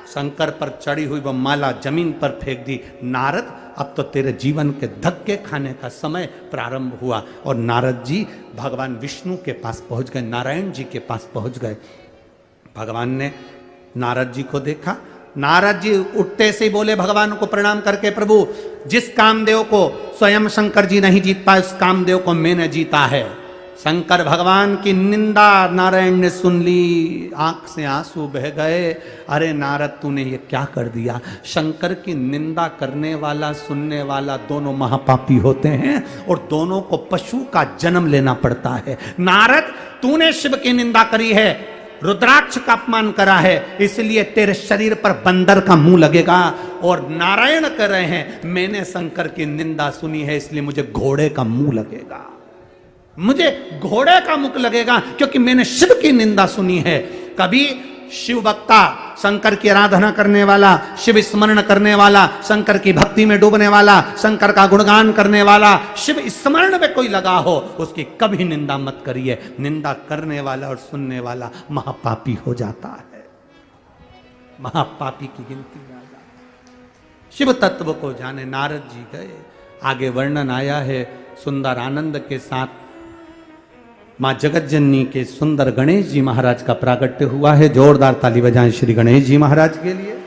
शंकर पर चढ़ी हुई वो माला जमीन पर फेंक दी। नारद, अब तो तेरे जीवन के धक्के खाने का समय प्रारंभ हुआ। और नारद जी भगवान विष्णु के पास पहुंच गए, नारायण जी के पास पहुंच गए। भगवान ने नारद जी को देखा। नारद जी उठते से ही बोले भगवान को प्रणाम करके, प्रभु जिस कामदेव को स्वयं शंकर जी नहीं जीत पाए उस कामदेव को मैंने जीता है। शंकर भगवान की निंदा नारायण ने सुन ली, आंख से आंसू बह गए। अरे नारद तूने ये क्या कर दिया? शंकर की निंदा करने वाला सुनने वाला दोनों महापापी होते हैं और दोनों को पशु का जन्म लेना पड़ता है। नारद तूने शिव की निंदा करी है, रुद्राक्ष का अपमान करा है, इसलिए तेरे शरीर पर बंदर का मुंह लगेगा। और नारायण कह रहे हैं मैंने शंकर की निंदा सुनी है इसलिए मुझे घोड़े का मुंह लगेगा, मुझे घोड़े का मुख लगेगा क्योंकि मैंने शिव की निंदा सुनी है। कभी शिव वक्ता, शंकर की आराधना करने वाला, शिव स्मरण करने वाला, शंकर की भक्ति में डूबने वाला, शंकर का गुणगान करने वाला, शिव स्मरण में कोई लगा हो, उसकी कभी निंदा मत करिए। निंदा करने वाला और सुनने वाला महापापी हो जाता है, महापापी की गिनती में आ जाता है। शिव तत्व को जाने नारद जी गए। आगे वर्णन आया है सुंदर आनंद के साथ मां जगतजननी के सुंदर गणेश जी महाराज का प्रागट्य हुआ है। जोरदार ताली बजाएं श्री गणेश जी महाराज के लिए।